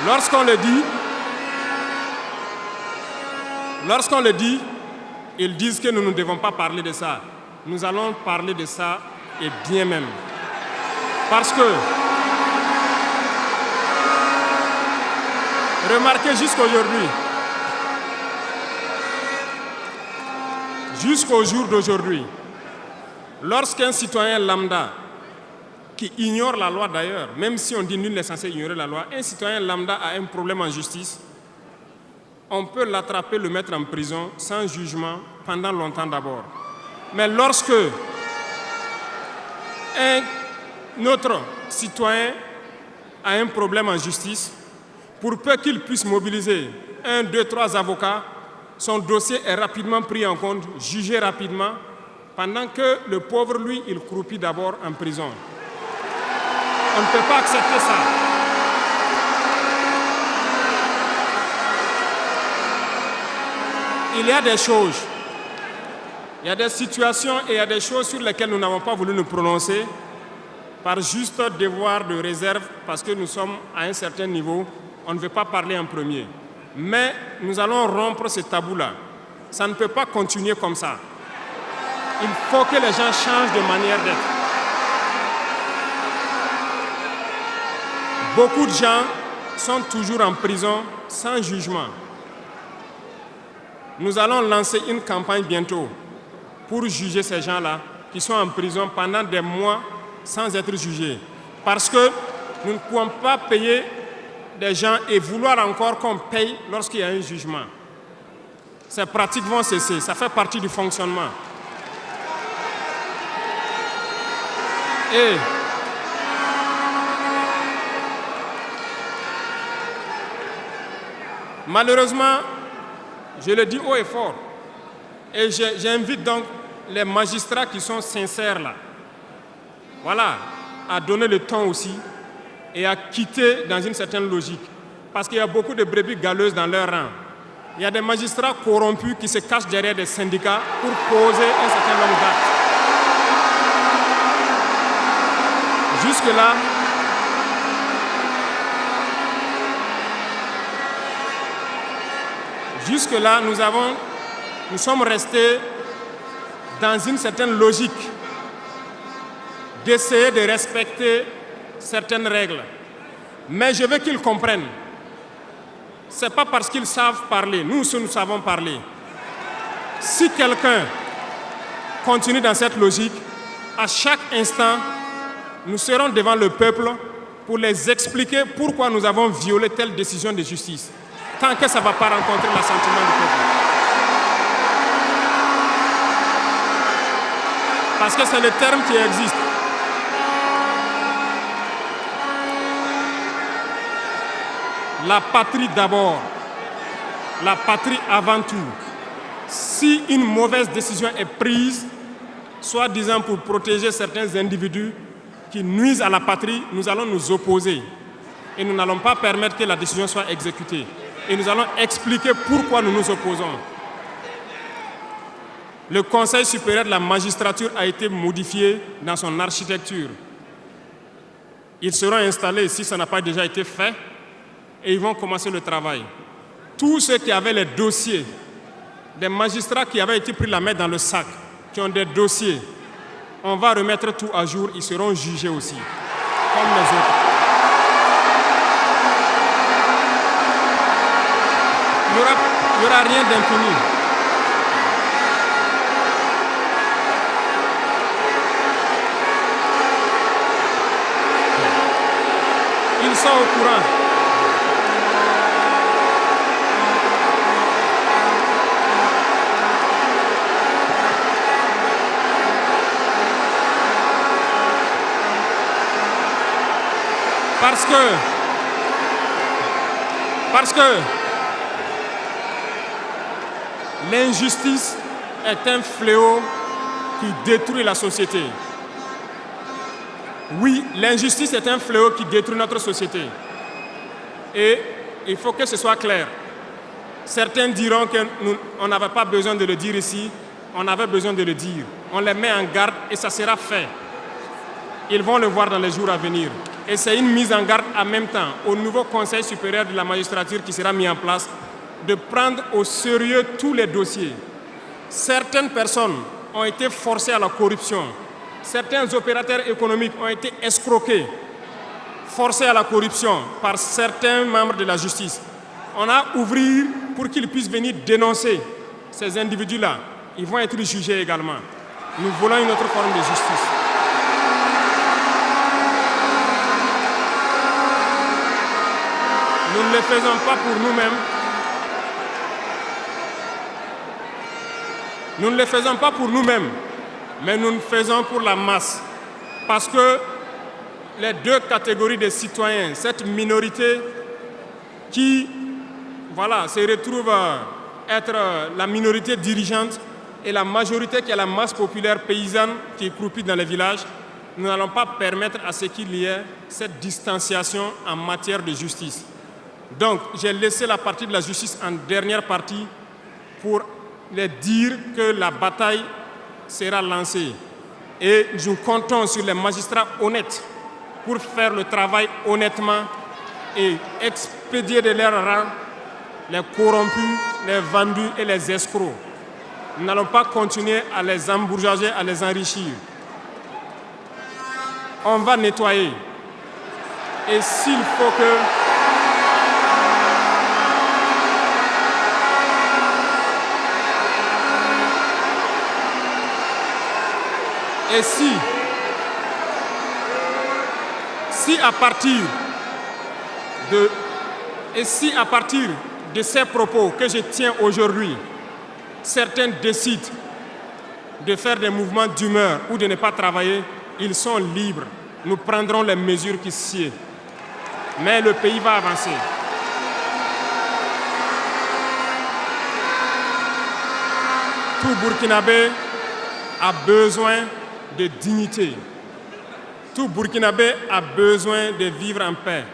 Lorsqu'on le dit, ils disent que nous ne devons pas parler de ça. Nous allons parler de ça et bien même. Parce que, remarquez jusqu'au jour d'aujourd'hui, lorsqu'un citoyen lambda, qui ignore la loi d'ailleurs, même si on dit nul n'est censé ignorer la loi, un citoyen lambda a un problème en justice, on peut l'attraper, le mettre en prison sans jugement pendant longtemps d'abord. Mais lorsque un autre citoyen a un problème en justice, pour peu qu'il puisse mobiliser 1, 2, 3 avocats, son dossier est rapidement pris en compte, jugé rapidement, pendant que le pauvre, lui, il croupit d'abord en prison. On ne peut pas accepter ça. Il y a des choses, il y a des situations et il y a des choses sur lesquelles nous n'avons pas voulu nous prononcer par juste devoir de réserve, parce que nous sommes à un certain niveau, on ne veut pas parler en premier. Mais nous allons rompre ce tabou-là. Ça ne peut pas continuer comme ça. Il faut que les gens changent de manière d'être. Beaucoup de gens sont toujours en prison sans jugement. Nous allons lancer une campagne bientôt pour juger ces gens-là qui sont en prison pendant des mois sans être jugés. Parce que nous ne pouvons pas payer des gens et vouloir encore qu'on paye lorsqu'il y a un jugement. Ces pratiques vont cesser, ça fait partie du fonctionnement. Et malheureusement, je le dis haut et fort, et j'invite donc les magistrats qui sont sincères là, voilà, à donner le temps aussi et à quitter dans une certaine logique. Parce qu'il y a beaucoup de brebis galeuses dans leur rang. Il y a des magistrats corrompus qui se cachent derrière des syndicats pour poser un certain nombre d'actes. Jusque-là, nous sommes restés dans une certaine logique d'essayer de respecter certaines règles. Mais je veux qu'ils comprennent. Ce n'est pas parce qu'ils savent parler. Nous savons parler. Si quelqu'un continue dans cette logique, à chaque instant, nous serons devant le peuple pour les expliquer pourquoi nous avons violé telle décision de justice, tant que ça ne va pas rencontrer l'assentiment du peuple. Parce que c'est le terme qui existe. La patrie d'abord, la patrie avant tout. Si une mauvaise décision est prise, soi-disant pour protéger certains individus qui nuisent à la patrie, nous allons nous opposer. Et nous n'allons pas permettre que la décision soit exécutée. Et nous allons expliquer pourquoi nous nous opposons. Le Conseil supérieur de la magistrature a été modifié dans son architecture. Ils seront installés, si ça n'a pas déjà été fait, et ils vont commencer le travail. Tous ceux qui avaient les dossiers, des magistrats qui avaient été pris la main dans le sac, qui ont des dossiers, on va remettre tout à jour, ils seront jugés aussi, comme les autres. Il n'y aura rien d'infini. Ils sont au courant. Parce que l'injustice est un fléau qui détruit la société. Oui, l'injustice est un fléau qui détruit notre société. Et il faut que ce soit clair. Certains diront qu'on n'avait pas besoin de le dire ici, on avait besoin de le dire. On les met en garde et ça sera fait. Ils vont le voir dans les jours à venir. Et c'est une mise en garde en même temps au nouveau Conseil supérieur de la magistrature qui sera mis en place de prendre au sérieux tous les dossiers. Certaines personnes ont été forcées à la corruption. Certains opérateurs économiques ont été escroqués, forcés à la corruption par certains membres de la justice. On a ouvert pour qu'ils puissent venir dénoncer ces individus-là. Ils vont être jugés également. Nous voulons une autre forme de justice. Nous ne le faisons pas pour nous-mêmes. Nous ne le faisons pas pour nous-mêmes, mais nous le faisons pour la masse. Parce que les deux catégories de citoyens, cette minorité qui se retrouve être la minorité dirigeante et la majorité qui est la masse populaire paysanne qui est croupie dans les villages, nous n'allons pas permettre à ce qu'il y ait cette distanciation en matière de justice. Donc, j'ai laissé la partie de la justice en dernière partie pour les dire que la bataille sera lancée. Et nous comptons sur les magistrats honnêtes pour faire le travail honnêtement et expédier de leur rang les corrompus, les vendus et les escrocs. Nous n'allons pas continuer à les embourgeoiser, à les enrichir. On va nettoyer. Et s'il faut que Et si à partir de ces propos que je tiens aujourd'hui, certains décident de faire des mouvements d'humeur ou de ne pas travailler, ils sont libres. Nous prendrons les mesures qui sied. Mais le pays va avancer. Tout Burkinabé a besoin de dignité. Tout Burkinabé a besoin de vivre en paix.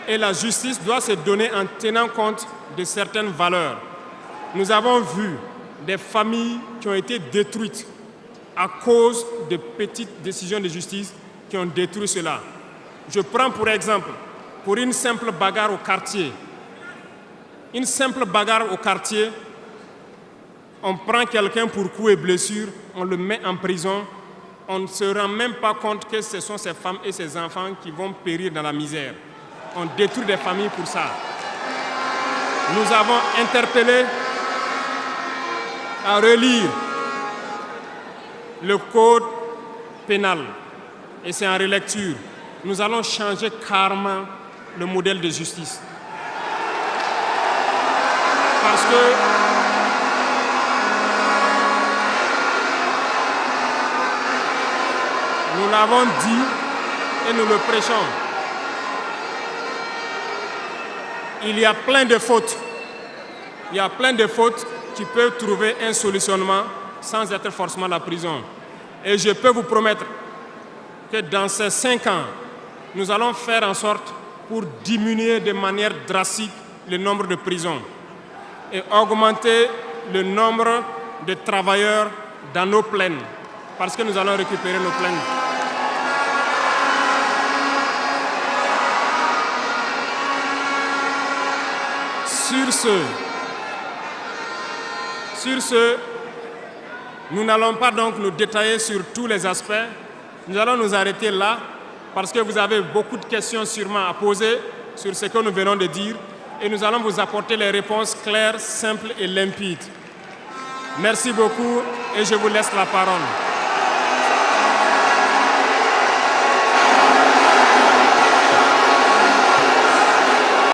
Et la justice doit se donner en tenant compte de certaines valeurs. Nous avons vu des familles qui ont été détruites à cause de petites décisions de justice qui ont détruit cela. Je prends pour exemple, pour une simple bagarre au quartier. Une simple bagarre au quartier, on prend quelqu'un pour coups et blessures, on le met en prison, on ne se rend même pas compte que ce sont ces femmes et ces enfants qui vont périr dans la misère. On détruit des familles pour ça. Nous avons interpellé à relire le code pénal et c'est en relecture. Nous allons changer carrément le modèle de justice. Parce que nous l'avons dit et nous le prêchons. Il y a plein de fautes. Il y a plein de fautes qui peuvent trouver un solutionnement sans être forcément la prison. Et je peux vous promettre que dans ces 5 ans, nous allons faire en sorte pour diminuer de manière drastique le nombre de prisons et augmenter le nombre de travailleurs dans nos plaines, parce que nous allons récupérer nos plaines. Sur ce, nous n'allons pas donc nous détailler sur tous les aspects. Nous allons nous arrêter là parce que vous avez beaucoup de questions sûrement à poser sur ce que nous venons de dire et nous allons vous apporter les réponses claires, simples et limpides. Merci beaucoup et je vous laisse la parole.